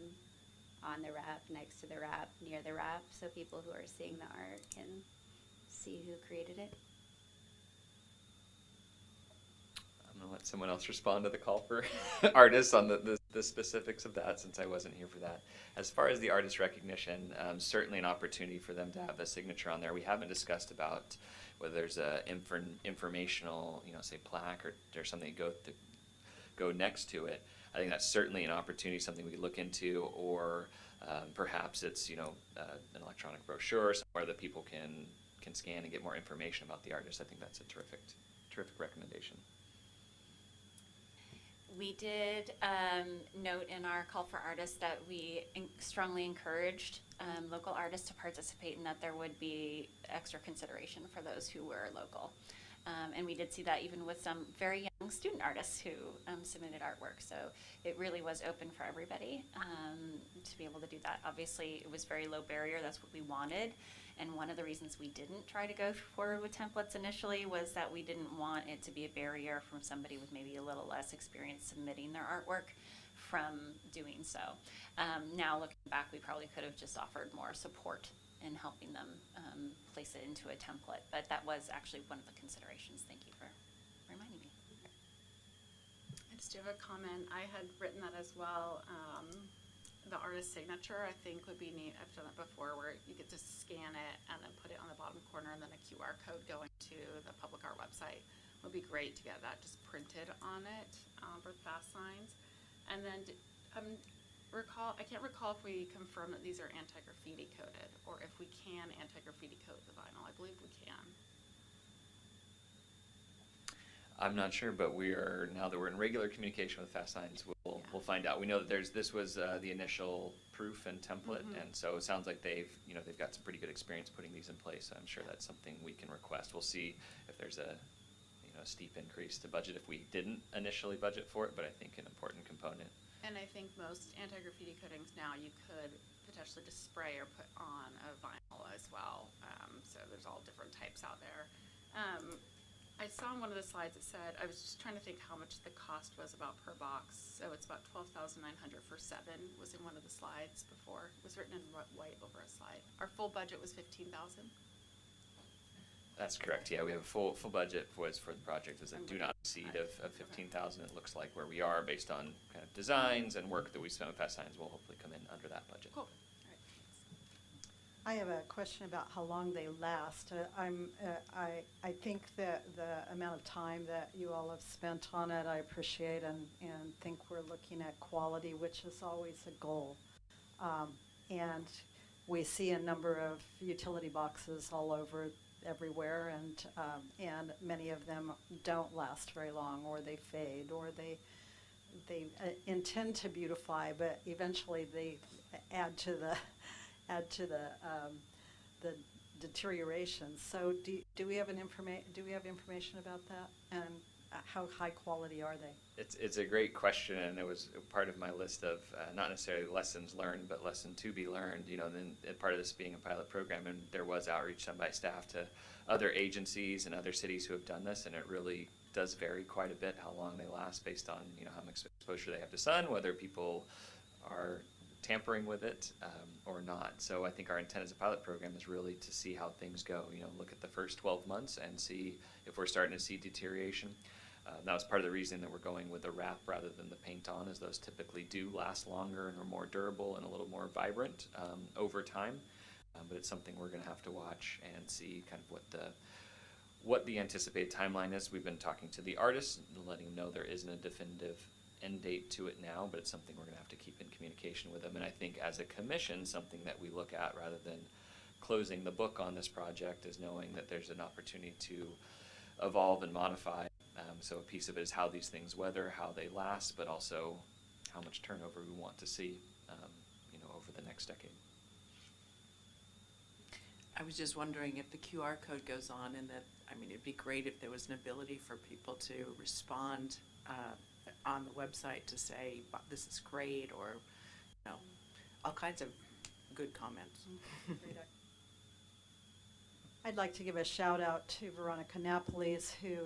on the wrap, next to the wrap, near the wrap, so people who are seeing the art can see who created it? I'm going to let someone else respond to the call for artists on the specifics of that, since I wasn't here for that. As far as the artist recognition, certainly an opportunity for them to have a signature on there. We haven't discussed about whether there's a informational, say plaque or something go next to it. I think that's certainly an opportunity, something we could look into, or perhaps it's an electronic brochure somewhere that people can scan and get more information about the artist. I think that's a terrific recommendation. We did note in our call for artists that we strongly encouraged local artists to participate, and that there would be extra consideration for those who were local. And we did see that even with some very young student artists who submitted artwork. So it really was open for everybody to be able to do that. Obviously, it was very low barrier. That's what we wanted. And one of the reasons we didn't try to go forward with templates initially was that we didn't want it to be a barrier from somebody with maybe a little less experience submitting their artwork from doing so. Now looking back, we probably could have just offered more support in helping them place it into a template. But that was actually one of the considerations. Thank you for reminding me. I just do have a comment. I had written that as well. The artist signature, I think, would be neat. I've done it before, where you get to scan it and then put it on the bottom corner, and then a QR code going to the public art website. It would be great to get that just printed on it for fast signs. And then I can't recall if we confirmed that these are anti-graffiti coded, or if we can anti-graffiti code the vinyl. I believe we can. I'm not sure, but now that we're in regular communication with Fast Signs, we'll find out. We know that this was the initial proof and template, and so it sounds like they've got some pretty good experience putting these in place. So I'm sure that's something we can request. We'll see if there's a steep increase to budget if we didn't initially budget for it, but I think an important component. And I think most anti-graffiti coatings now you could potentially just spray or put on a vinyl as well. So there's all different types out there. I saw on one of the slides it said, I was just trying to think how much the cost was about per box. So it's about $12,900 for 7 was in one of the slides before. It was written in white over a slide. Our full budget was $15,000. That's correct. Yeah, we have a full budget for the project. Is a do not exceed of 15,000. It looks like where we are based on kind of designs and work that we spent with past times will hopefully come in under that budget. Cool. I have a question about how long they last. I think that the amount of time that you all have spent on it, I appreciate and think we're looking at quality, which is always a goal. And we see a number of utility boxes all over everywhere, and many of them don't last very long, or they fade, or they intend to beautify, but eventually they add to the deterioration. So do we have information about that, and how high quality are they? It's a great question, and it was part of my list of not necessarily lessons learned, but lesson to be learned. Then part of this being a pilot program, and there was outreach done by staff to other agencies and other cities who have done this, and it really does vary quite a bit how long they last based on how much exposure they have to sun, whether people are tampering with it or not. So I think our intent as a pilot program is really to see how things go. Look at the first 12 months and see if we're starting to see deterioration. That was part of the reason that we're going with the wrap rather than the paint on, as those typically do last longer and are more durable and a little more vibrant over time. But it's something we're going to have to watch and see kind of what the anticipated timeline is. We've been talking to the artists, letting them know there isn't a definitive end date to it now, but it's something we're going to have to keep in communication with them. And I think as a commission, something that we look at rather than closing the book on this project is knowing that there's an opportunity to evolve and modify. So a piece of it is how these things weather, how they last, but also how much turnover we want to see over the next decade. I was just wondering if the QR code goes on, and that, it'd be great if there was an ability for people to respond on the website to say, this is great, or, all kinds of good comments. I'd like to give a shout out to Veronica Napoles, who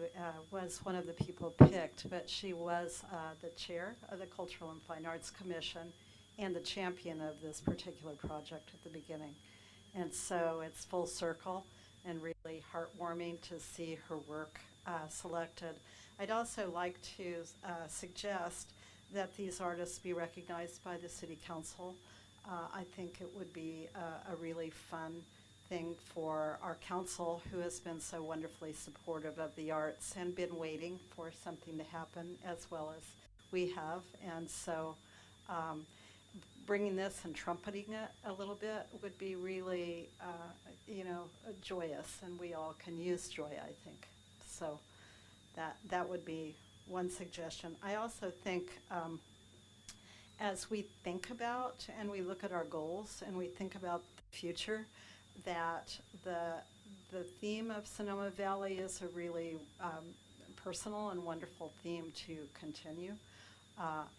was one of the people picked, but she was the chair of the Cultural and Fine Arts Commission and the champion of this particular project at the beginning. And so it's full circle and really heartwarming to see her work selected. I'd also like to suggest that these artists be recognized by the City Council. I think it would be a really fun thing for our council, who has been so wonderfully supportive of the arts and been waiting for something to happen as well as we have. And so bringing this and trumpeting it a little bit would be really, joyous, and we all can use joy, I think. So that would be one suggestion. I also think as we think about and we look at our goals and we think about the future, that the theme of Sonoma Valley is a really personal and wonderful theme to continue.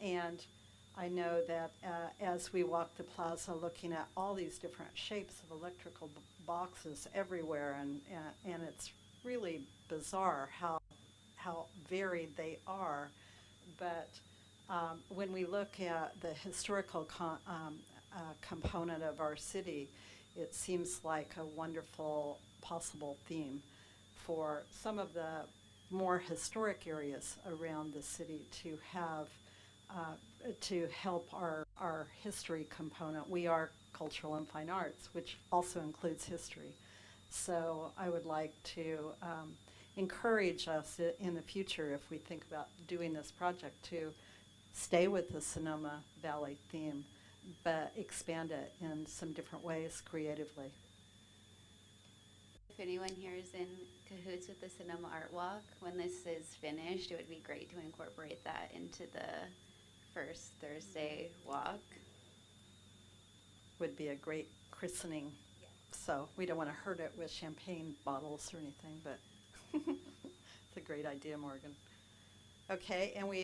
And I know that as we walk the plaza looking at all these different shapes of electrical boxes everywhere, and it's really bizarre how varied they are. But when we look at the historical component of our city, it seems like a wonderful possible theme for some of the more historic areas around the city to have to help our history component. We are cultural and fine arts, which also includes history. So I would like to encourage us in the future, if we think about doing this project, to stay with the Sonoma Valley theme, but expand it in some different ways creatively. If anyone here is in cahoots with the Sonoma Art Walk, when this is finished, it would be great to incorporate that into the first Thursday walk. Would be a great christening. Yeah. So we don't want to hurt it with champagne bottles or anything, but it's a great idea, Morgan. Okay, and we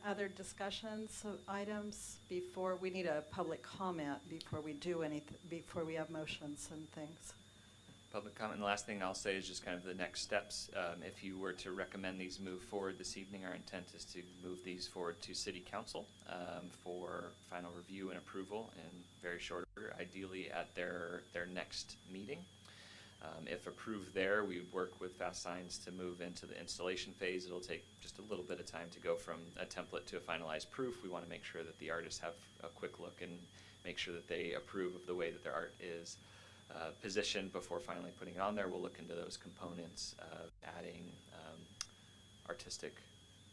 other discussions of items before we need a public comment before we do anything, before we have motions and things. Public comment. And the last thing I'll say is just kind of the next steps. If you were to recommend these move forward this evening, our intent is to move these forward to City Council for final review and approval in very short order, ideally at their next meeting. If approved there, we would work with Fast Signs to move into the installation phase. It'll take just a little bit of time to go from a template to a finalized proof. We want to make sure that the artists have a quick look and make sure that they approve of the way that their art is positioned before finally putting it on there. We'll look into those components of adding artistic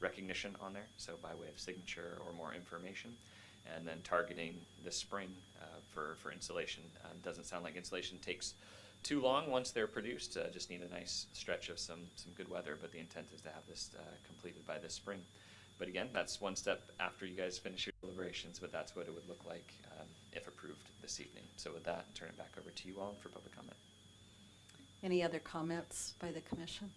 recognition on there, so by way of signature or more information, and then targeting the spring for installation. Doesn't sound like installation takes too long once they're produced. Just need a nice stretch of some good weather, but the intent is to have this completed by this spring. But again, that's one step after you guys finish your deliberations, but that's what it would look like if approved this evening. So with that, turn it back over to you all for public comment. Any other comments by the commission?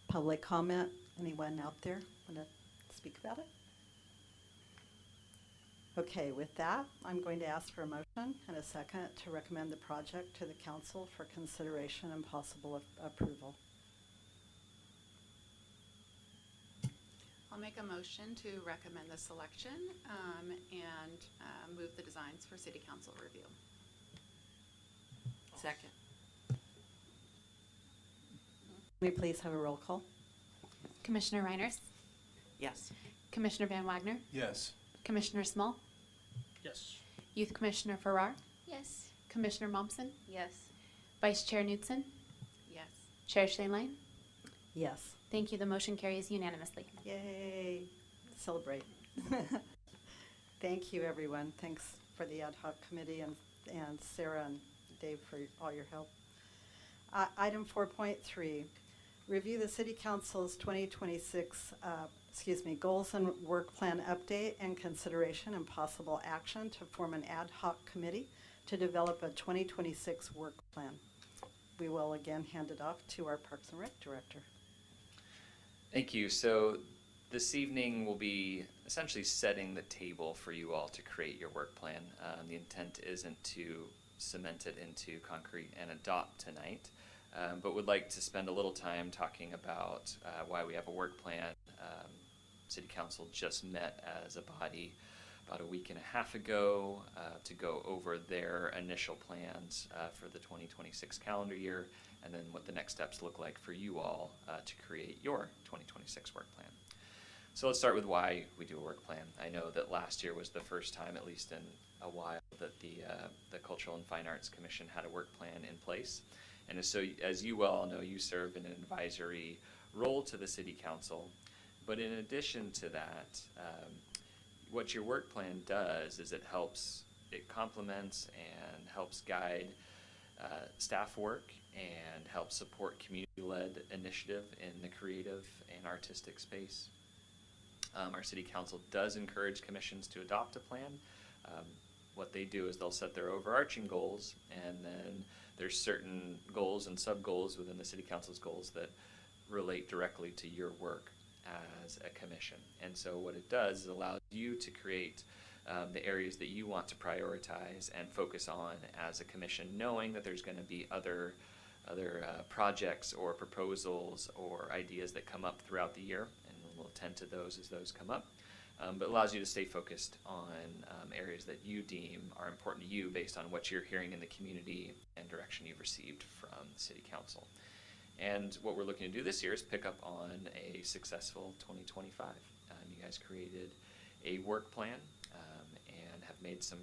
Public comment? Anyone out there want to speak about it? Okay, with that, I'm going to ask for a motion and a second to recommend the project to the council for consideration and possible approval. I'll make a motion to recommend the selection and move the designs for city council review. Second. May we please have a roll call? Commissioner Reiners, Yes. Commissioner Van Wagner, Yes. Commissioner Smull, Yes. Youth Commissioner Farrar, Yes. Commissioner Momsen, Yes. Vice Chair Knudsen, Yes. Chair Schlelein. Yes. Thank you. The motion carries unanimously. Yay. Celebrate. Thank you, everyone. Thanks for the ad hoc committee and Sarah and Dave for all your help. Item 4.3, review the City Council's 2026, goals and work plan update and consideration and possible action to form an ad hoc committee to develop a 2026 work plan. We will again hand it off to our Parks and Rec Director. Thank you. So this evening we'll be essentially setting the table for you all to create your work plan. The intent isn't to cement it into concrete and adopt tonight, but would like to spend a little time talking about why we have a work plan. City Council just met as a body about a week and a half ago to go over their initial plans for the 2026 calendar year, and then what the next steps look like for you all to create your 2026 work plan. So let's start with why we do a work plan. I know that last year was the first time, at least in a while, that the Cultural and Fine Arts Commission had a work plan in place. And so, as you well know, you serve in an advisory role to the City Council. But in addition to that, what your work plan does is it complements and helps guide staff work and helps support community-led initiative in the creative and artistic space. Our City Council does encourage commissions to adopt a plan. What they do is they'll set their overarching goals, and then there's certain goals and sub-goals within the City Council's goals that relate directly to your work as a commission. And so what it does is allows you to create the areas that you want to prioritize and focus on as a commission, knowing that there's going to be other projects or proposals or ideas that come up throughout the year, and we'll attend to those as those come up. But allows you to stay focused on areas that you deem are important to you based on what you're hearing in the community and direction you've received from the City Council. And what we're looking to do this year is pick up on a successful 2025. You guys created a work plan and have made some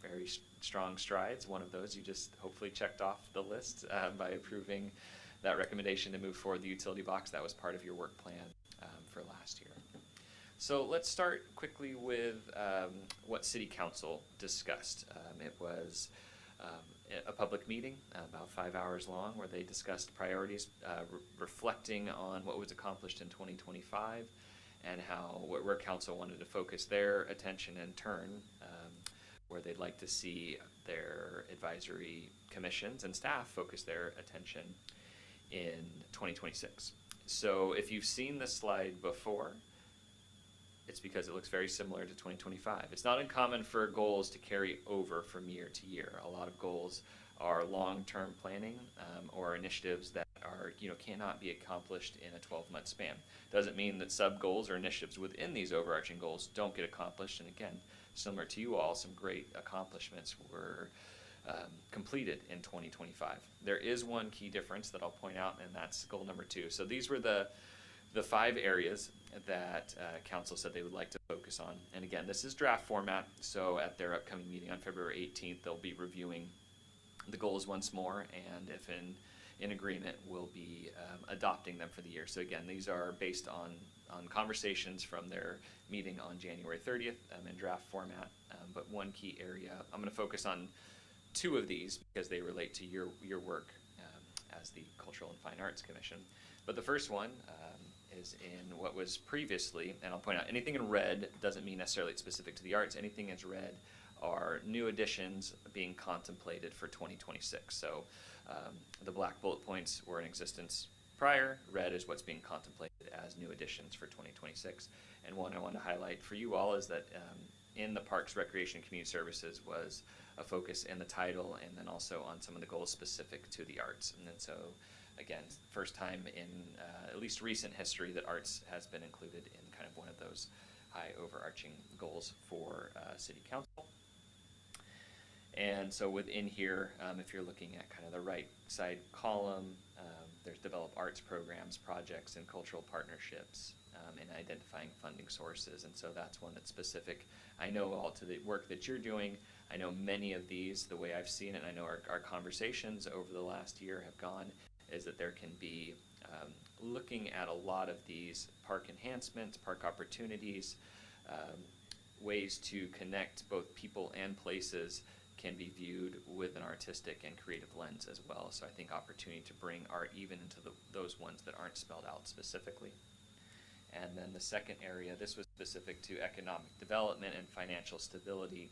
very strong strides. One of those you just hopefully checked off the list by approving that recommendation to move forward the utility box. That was part of your work plan for last year. So let's start quickly with what City Council discussed. It was a public meeting, about 5 hours long, where they discussed priorities, reflecting on what was accomplished in 2025 and where council wanted to focus their attention and turn, where they'd like to see their advisory commissions and staff focus their attention in 2026. So if you've seen this slide before, it's because it looks very similar to 2025. It's not uncommon for goals to carry over from year to year. A lot of goals are long-term planning or initiatives that cannot be accomplished in a 12-month span. Doesn't mean that sub-goals or initiatives within these overarching goals don't get accomplished. And again, similar to you all, some great accomplishments were completed in 2025. There is one key difference that I'll point out, and that's goal number 2. So these were the 5 areas that council said they would like to focus on. And again, this is draft format, so at their upcoming meeting on February 18th, they'll be reviewing the goals once more, and if in agreement, we'll be adopting them for the year. So again, these are based on conversations from their meeting on January 30th in draft format. But one key area, I'm going to focus on 2 of these because they relate to your work as the Cultural and Fine Arts Commission. But the first one is in what was previously, and I'll point out, anything in red doesn't mean necessarily it's specific to the arts. Anything is red are new additions being contemplated for 2026. So the black bullet points were in existence prior. Red is what's being contemplated as new additions for 2026. And one I want to highlight for you all is that in the Parks, Recreation, and Community Services was a focus in the title, and then also on some of the goals specific to the arts. And then so, again, first time in at least recent history that arts has been included in kind of one of those high overarching goals for City Council. And so within here, if you're looking at kind of the right side column, there's develop arts programs, projects, and cultural partnerships, and identifying funding sources. And so that's one that's specific. I know all to the work that you're doing. I know many of these, the way I've seen it, I know our conversations over the last year have gone, is that there can be looking at a lot of these park enhancements, park opportunities, ways to connect both people and places can be viewed with an artistic and creative lens as well. So I think opportunity to bring art even into those ones that aren't spelled out specifically. And then the second area, this was specific to economic development and financial stability,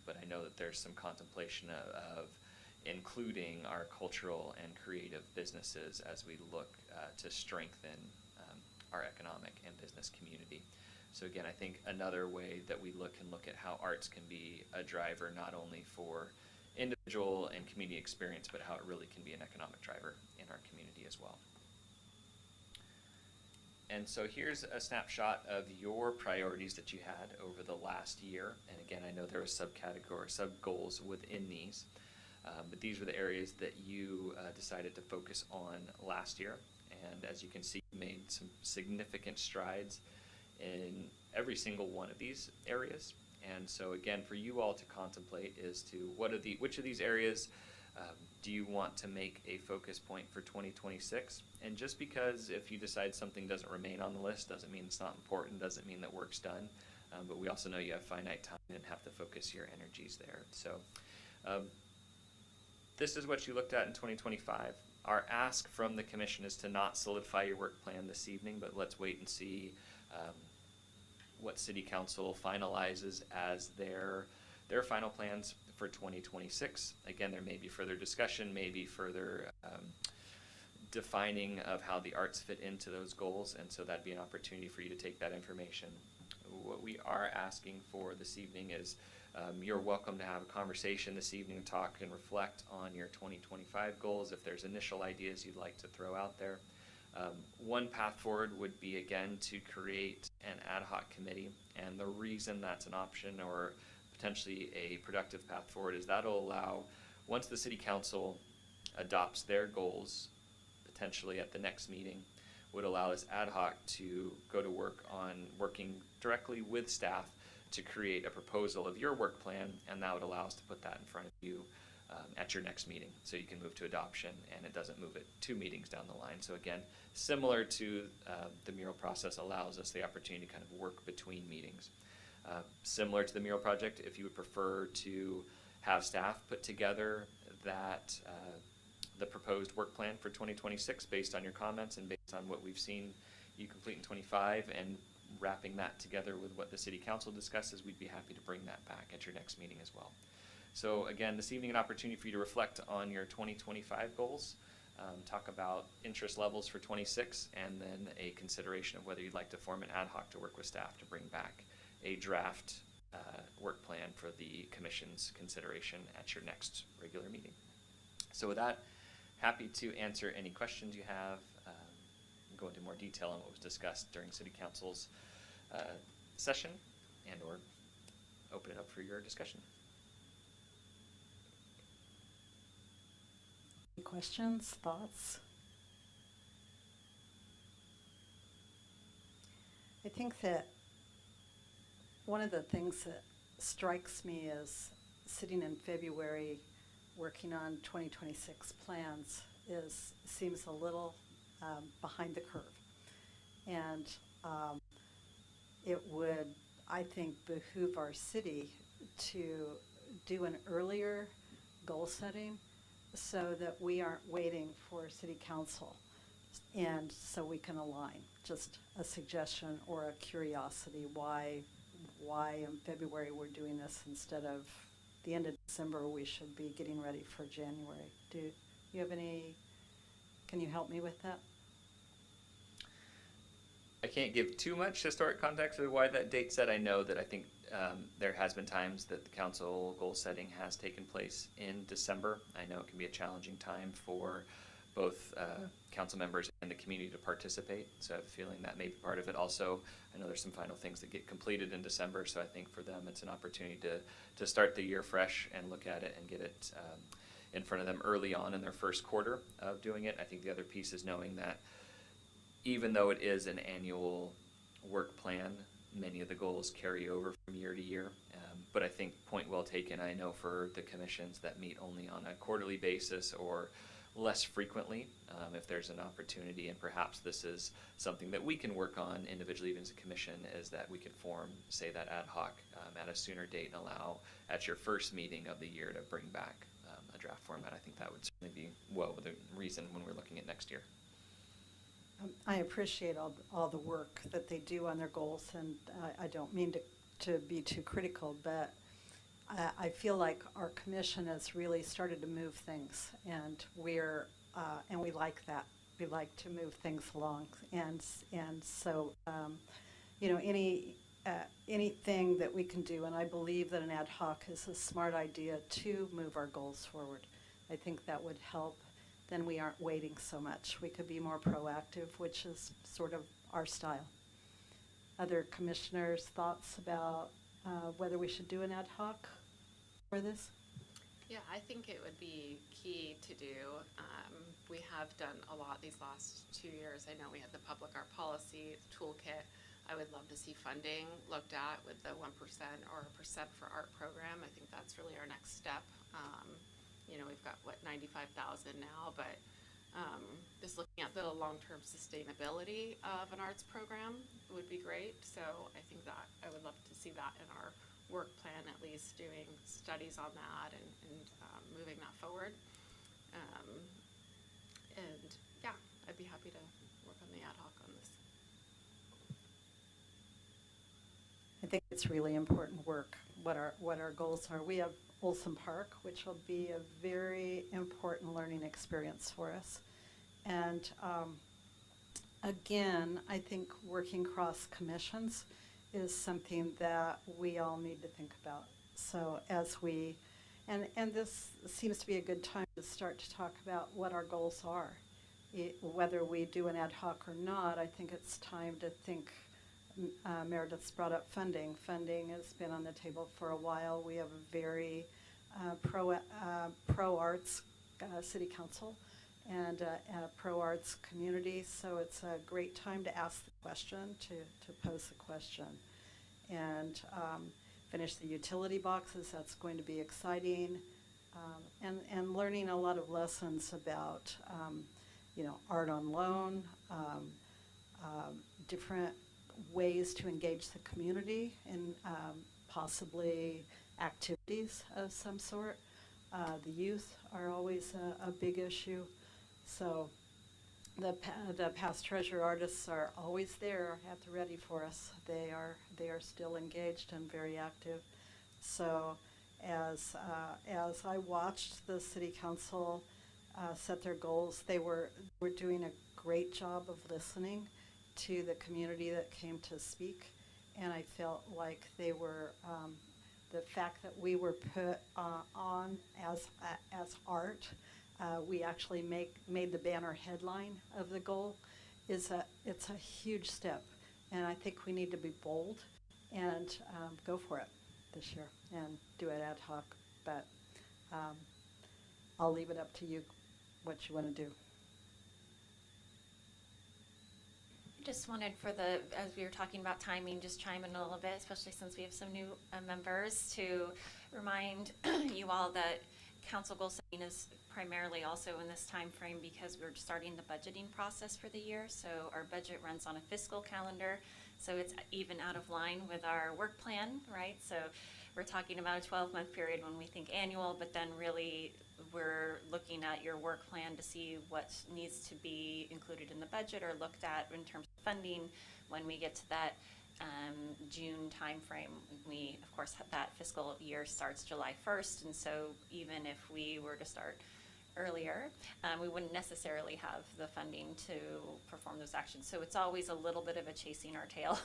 but I know that there's some contemplation of including our cultural and creative businesses as we look to strengthen our economic and business community. So again, I think another way that we can look at how arts can be a driver not only for individual and community experience, but how it really can be an economic driver in our community as well. And so here's a snapshot of your priorities that you had over the last year. And again, I know there were sub-goals within these, but these were the areas that you decided to focus on last year. And as you can see, you made some significant strides in every single one of these areas. And so again, for you all to contemplate is to which of these areas do you want to make a focus point for 2026? And just because if you decide something doesn't remain on the list doesn't mean it's not important, doesn't mean that work's done. But we also know you have finite time and have to focus your energies there. So this is what you looked at in 2025. Our ask from the commission is to not solidify your work plan this evening, but let's wait and see what City Council finalizes as their final plans for 2026. Again, there may be further discussion, maybe further defining of how the arts fit into those goals, and so that'd be an opportunity for you to take that information. What we are asking for this evening is you're welcome to have a conversation this evening, talk and reflect on your 2025 goals. If there's initial ideas you'd like to throw out there. One path forward would be, again, to create an ad hoc committee, and the reason that's an option or potentially a productive path forward is that'll allow, once the City Council adopts their goals, potentially at the next meeting, would allow this ad hoc to go to work on working directly with staff to create a proposal of your work plan, and that would allow us to put that in front of you at your next meeting, so you can move to adoption, and it doesn't move it 2 meetings down the line. So again, similar to the mural process, allows us the opportunity to kind of work between meetings. Similar to the mural project, if you would prefer to have staff put together that the proposed work plan for 2026 based on your comments and based on what we've seen you complete in 25 and wrapping that together with what the City Council discusses, we'd be happy to bring that back at your next meeting as well. So again, this evening, an opportunity for you to reflect on your 2025 goals, talk about interest levels for 26, and then a consideration of whether you'd like to form an ad hoc to work with staff to bring back a draft work plan for the Commission's consideration at your next regular meeting. So with that, happy to answer any questions you have, go into more detail on what was discussed during City Council's session, and or open it up for your discussion. Any questions, thoughts? I think that one of the things that strikes me as sitting in February working on 2026 plans seems a little behind the curve. And it would, I think, behoove our city to do an earlier goal setting so that we aren't waiting for city council and so we can align. Just a suggestion or a curiosity why in February we're doing this instead of the end of December. We should be getting ready for January. Do you have any, can you help me with that? I can't give too much historic context of why that date set. I know that I think there has been times that the council goal setting has taken place in December. I know it can be a challenging time for both council members and the community to participate, so I have a feeling that may be part of it. Also, I know there's some final things that get completed in December, so I think for them it's an opportunity to start the year fresh and look at it and get it in front of them early on in their first quarter of doing it. I think the other piece is knowing that even though it is an annual work plan, many of the goals carry over from year to year. But I think point well taken. I know for the commissions that meet only on a quarterly basis or less frequently, if there's an opportunity, and perhaps this is something that we can work on individually even as a commission, is that we could form, say, that ad hoc at a sooner date and allow at your first meeting of the year to bring back a draft format. I think that would certainly be well within reason when we're looking at next year. I appreciate all the work that they do on their goals, and I don't mean to be too critical, but I feel like our commission has really started to move things, and we like that. We like to move things along, and so you know, anything that we can do, and I believe that an ad hoc is a smart idea to move our goals forward. I think that would help. Then we aren't waiting so much. We could be more proactive, which is sort of our style. Other commissioners' thoughts about whether we should do an ad hoc for this? Yeah, I think it would be key to do. We have done a lot these last 2 years. I know we had the public art policy toolkit. I would love to see funding looked at with the 1% or a percent for art program. I think that's really our next step. You know, we've got, what, 95,000 now, but just looking at the long-term sustainability of an arts program would be great. So I think that I would love to see that in our work plan, at least doing studies on that and moving that forward. And yeah, I'd be happy to work on the ad hoc on this. I think it's really important work, what our goals are. We have Olsen Park, which will be a very important learning experience for us. And again, I think working cross commissions is something that we all need to think about. So as we, and this seems to be a good time to start to talk about what our goals are. Whether we do an ad hoc or not, I think it's time to think. Meredith's brought up funding. Funding has been on the table for a while. We have a very pro-arts city council and a pro-arts community, so it's a great time to ask the question, to pose the question. And finish the utility boxes, that's going to be exciting. And learning a lot of lessons about, you know, art on loan, different ways to engage the community in possibly activities of some sort. The youth are always a big issue. So the past treasure artists are always there at the ready for us. They are still engaged and very active. So as I watched the city council set their goals, they were doing a great job of listening to the community that came to speak, and I felt like they were the fact that we were put on as art. We actually made the banner headline of the goal. It's a huge step, and I think we need to be bold and go for it this year and do it ad hoc. But I'll leave it up to you what you want to do. Just wanted for the, as we were talking about timing, just chime in a little bit, especially since we have some new members, to remind you all that council goal setting is primarily also in this time frame because we're starting the budgeting process for the year. So our budget runs on a fiscal calendar, so it's even out of line with our work plan, right? So we're talking about a 12-month period when we think annual, but then really we're looking at your work plan to see what needs to be included in the budget or looked at in terms of funding. When we get to that June timeframe, we, of course, that fiscal year starts July 1st, and so even if we were to start earlier, we wouldn't necessarily have the funding to perform those actions. So it's always a little bit of a chasing our tail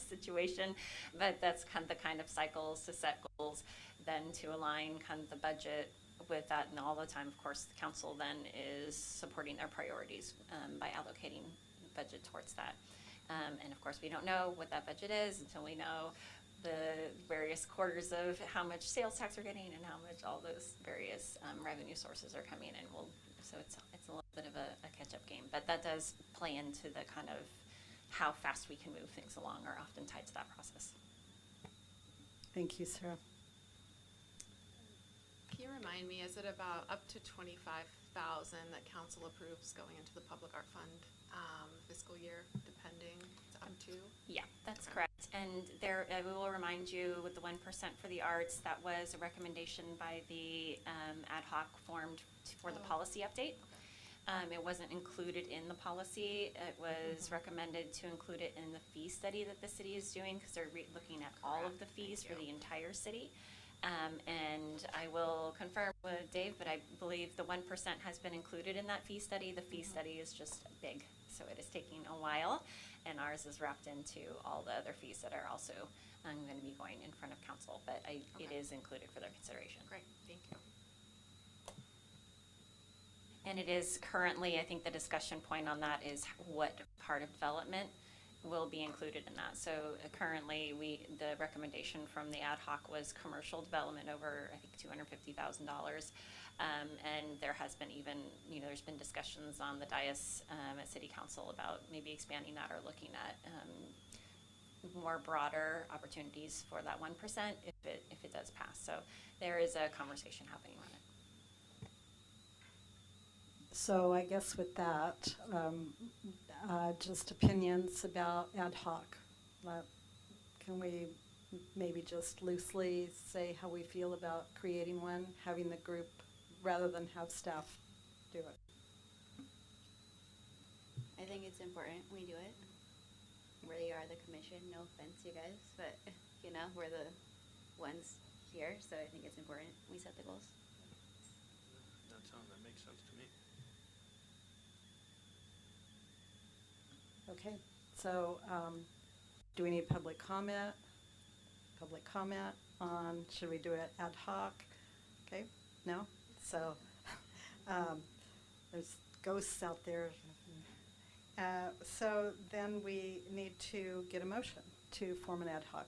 situation, but that's the kind of cycles to set goals, then to align kind of the budget with that, and all the time, of course, the council then is supporting their priorities by allocating budget towards that. And of course, we don't know what that budget is until we know the various quarters of how much sales tax we're getting and how much all those various revenue sources are coming in. So it's a little bit of a catch-up game, but that does play into the kind of how fast we can move things along are often tied to that process. Thank you, Sarah. Can you remind me, is it about up to $25,000 that council approves going into the public art fund fiscal year, depending? It's up to? Yeah, that's correct. And there, I will remind you with the 1% for the arts, that was a recommendation by the ad hoc formed for the policy update. It wasn't included in the policy. It was recommended to include it in the fee study that the city is doing because they're looking at all of the fees for the entire city. And I will confirm with Dave, but I believe the 1% has been included in that fee study. The fee study is just big, so it is taking a while, and ours is wrapped into all the other fees that are also going to be going in front of council, but it is included for their consideration. Great, thank you. And it is currently, I think the discussion point on that is what part of development will be included in that. So currently, the recommendation from the ad hoc was commercial development over, I think, $250,000. And there has been even, there's been discussions on the dais at City Council about maybe expanding that or looking at more broader opportunities for that 1% if it does pass. So there is a conversation happening on it. So I guess with that, just opinions about ad hoc. Can we maybe just loosely say how we feel about creating one, having the group, rather than have staff do it? I think it's important we do it. We are the commission, no offense, you guys, but, we're the ones here, so I think it's important we set the goals. That makes sense to me. Okay, so do we need public comment? Public comment on, should we do it ad hoc? Okay, no? So there's ghosts out there. So then we need to get a motion to form an ad hoc.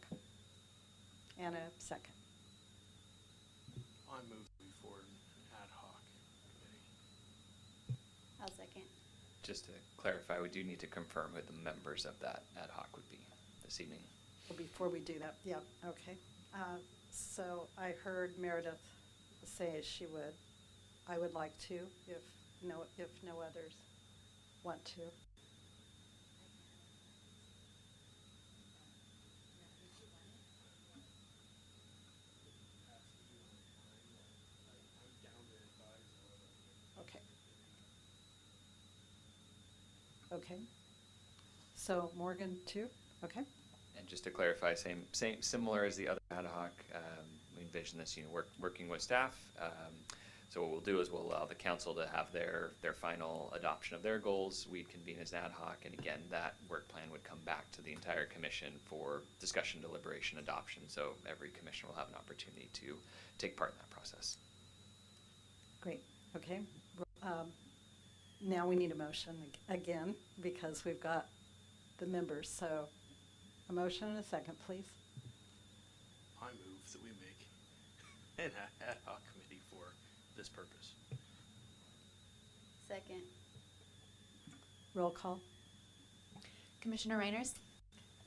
And a second. I move before an ad hoc committee. I'll second. Just to clarify, we do need to confirm who the members of that ad hoc would be this evening. Well, before we do that, yeah, okay. So I heard Meredith say I would like to, if no others want to. Okay. Okay. So Morgan too? Okay. And just to clarify, similar as the other ad hoc, we envision this, working with staff. So what we'll do is we'll allow the council to have their final adoption of their goals. We'd convene as an ad hoc, and again, that work plan would come back to the entire commission for discussion, deliberation, adoption. So every commissioner will have an opportunity to take part in that process. Great. Okay. Now we need a motion again because we've got the members. So a motion and a second, please. I move that we make an ad hoc committee for this purpose. Second. Roll call. Commissioner Reiners,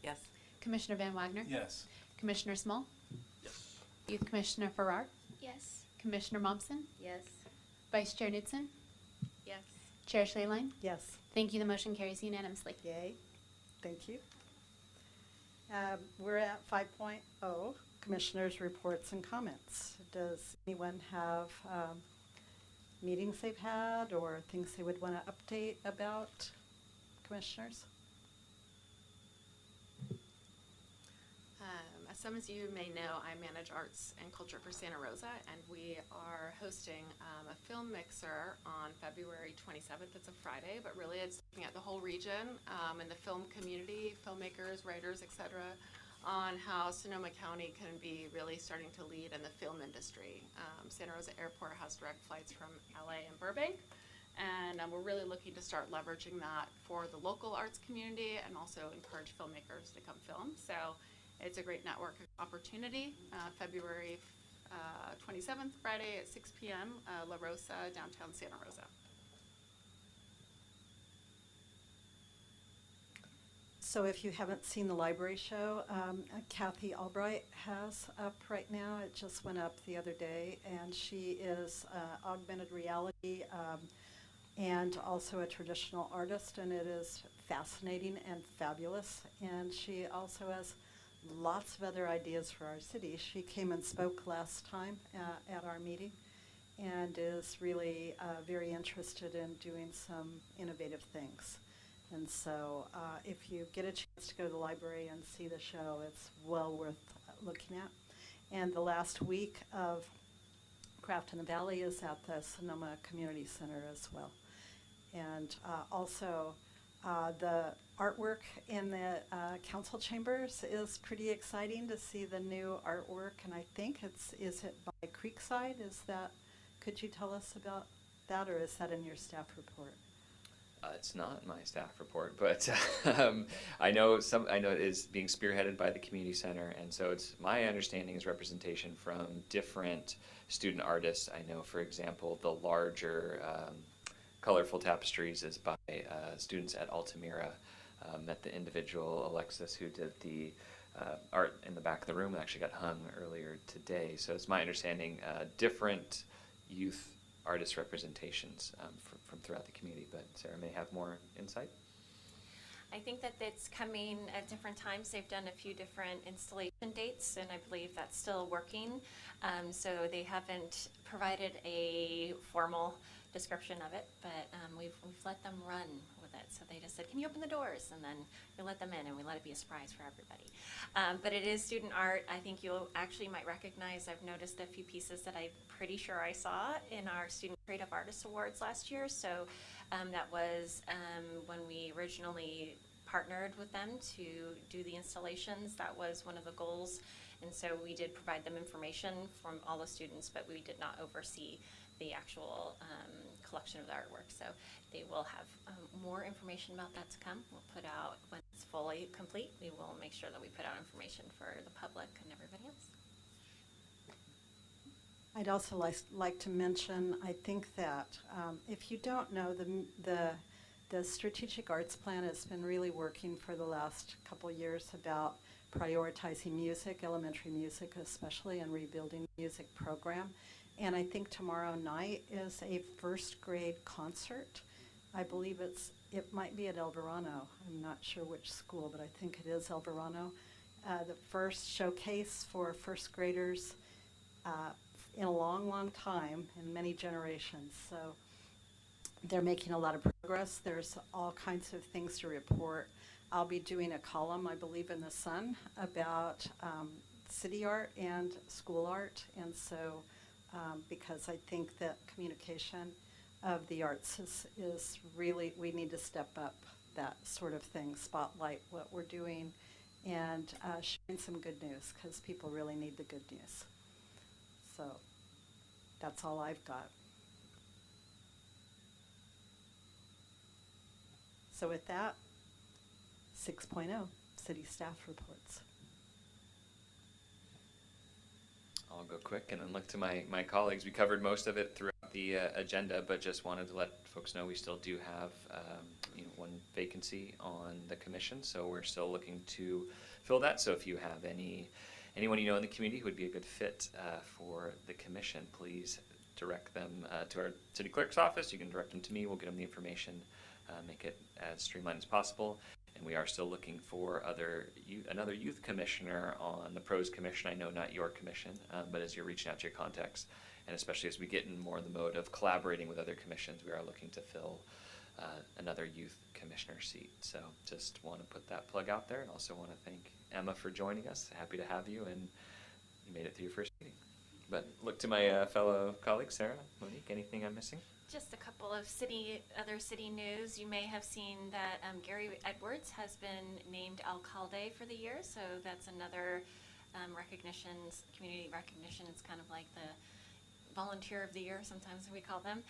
Yes. Commissioner Van Wagner, Yes. Commissioner Smull, Yes. Youth Commissioner Farrar, Yes. Commissioner Momsen, Yes. Vice Chair Knudsen, Yes. Chair Schlelein. Yes. Thank you. The motion carries unanimously. Yay. Thank you. We're at 5.0, Commissioners' Reports and Comments. Does anyone have meetings they've had or things they would want to update about, Commissioners? As some of you may know, I manage arts and culture for Santa Rosa, and we are hosting a film mixer on February 27th. It's a Friday, but really it's looking at the whole region and the film community, filmmakers, writers, etc., on how Sonoma County can be really starting to lead in the film industry. Santa Rosa Airport has direct flights from LA and Burbank, and we're really looking to start leveraging that for the local arts community and also encourage filmmakers to come film. So it's a great network opportunity. February 27th, Friday at 6 p.m., La Rosa, downtown Santa Rosa. So if you haven't seen the library show, Kathy Albright has up right now. It just went up the other day, and she is augmented reality and also a traditional artist, and it is fascinating and fabulous. And she also has lots of other ideas for our city. She came and spoke last time at our meeting and is really very interested in doing some innovative things. And so if you get a chance to go to the library and see the show, it's well worth looking at. And the last week of Craft in the Valley is at the Sonoma Community Center as well. And also the artwork in the council chambers is pretty exciting to see the new artwork. And I think is it by Creekside? Could you tell us about that, or is that in your staff report? It's not my staff report, but I know it is being spearheaded by the community center, and so it's my understanding is representation from different student artists. I know, for example, the larger colorful tapestries is by students at Altamira. Met the individual Alexis who did the art in the back of the room and actually got hung earlier today. So it's my understanding different youth artist representations from throughout the community, but Sarah may have more insight. I think that it's coming at different times. They've done a few different installation dates, and I believe that's still working. So they haven't provided a formal description of it, but we've let them run with it. So they just said, "Can you open the doors?" And then we let them in, and we let it be a surprise for everybody. But it is student art. I think you actually might recognize. I've noticed a few pieces that I'm pretty sure I saw in our Student Creative Artists Awards last year. So that was when we originally partnered with them to do the installations. That was one of the goals. And so we did provide them information from all the students, but we did not oversee the actual collection of the artwork. So they will have more information about that to come. We'll put out, when it's fully complete, we will make sure that we put out information for the public and everybody else. I'd also like to mention, I think that if you don't know, the Strategic Arts Plan has been really working for the last couple years about prioritizing music, elementary music especially, and rebuilding the music program. And I think tomorrow night is a first grade concert. I believe it might be at El Verano. I'm not sure which school, but I think it is El Verano. The first showcase for first graders in a long, long time, in many generations. So they're making a lot of progress. There's all kinds of things to report. I'll be doing a column, I believe, in the Sun about city art and school art. And so because I think that communication of the arts is really, we need to step up that sort of thing, spotlight what we're doing, and sharing some good news, because people really need the good news. So that's all I've got. So with that, 6.0, city staff reports. I'll go quick and then look to my colleagues. We covered most of it throughout the agenda, but just wanted to let folks know we still do have one vacancy on the commission, so we're still looking to fill that. So if you have anyone you know in the community who would be a good fit for the commission, please direct them to our city clerk's office. You can direct them to me. We'll get them the information, make it as streamlined as possible. And we are still looking for another youth commissioner on the pros commission. I know not your commission, but as you're reaching out to your contacts, and especially as we get in more in the mode of collaborating with other commissions, we are looking to fill another youth commissioner seat. So just want to put that plug out there, and also want to thank Emma for joining us. Happy to have you, and you made it through your first meeting. But look to my fellow colleagues, Sarah, Monique, anything I'm missing? Just a couple of other city news. You may have seen that Gary Edwards has been named alcalde for the year, so that's another community recognition. It's kind of like the volunteer of the year, sometimes we call them.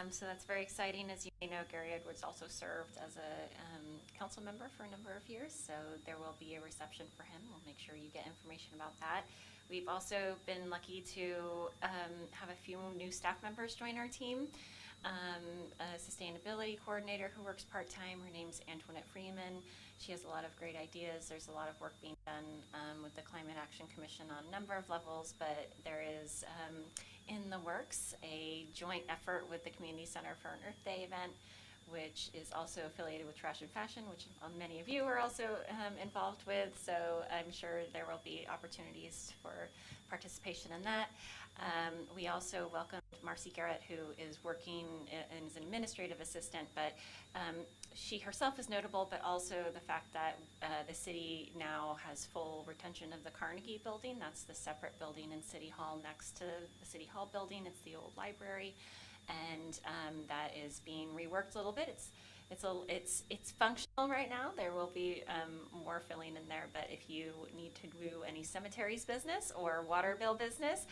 So that's very exciting. As you may know, Gary Edwards also served as a council member for a number of years, so there will be a reception for him. We'll make sure you get information about that. We've also been lucky to have a few new staff members join our team. A sustainability coordinator who works part-time. Her name's Antoinette Freeman. She has a lot of great ideas. There's a lot of work being done with the Climate Action Commission on a number of levels, but there is in the works a joint effort with the Community Center for an Earth Day event, which is also affiliated with Trash and Fashion, which many of you are also involved with. So I'm sure there will be opportunities for participation in that. We also welcomed Marcy Garrett, who is working and is an administrative assistant, but she herself is notable, but also the fact that the city now has full retention of the Carnegie building. That's the separate building in City Hall next to the City Hall building. It's the old library. And that is being reworked a little bit. It's functional right now. There will be more filling in there, but if you need to do any cemeteries business or water bill business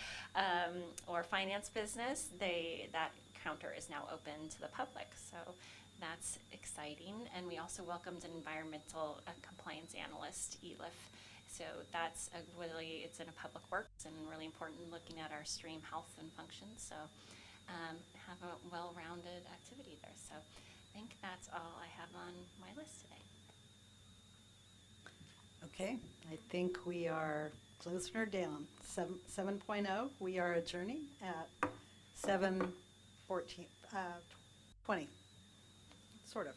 or finance business, that counter is now open to the public. So that's exciting. And we also welcomed an environmental compliance analyst, ELIF. So that's it's in a public works and really important looking at our stream health and functions. So have a well-rounded activity there. So I think that's all I have on my list today. Okay, I think we are closing her down. 7.0, we are adjourning at 7:20, sort of.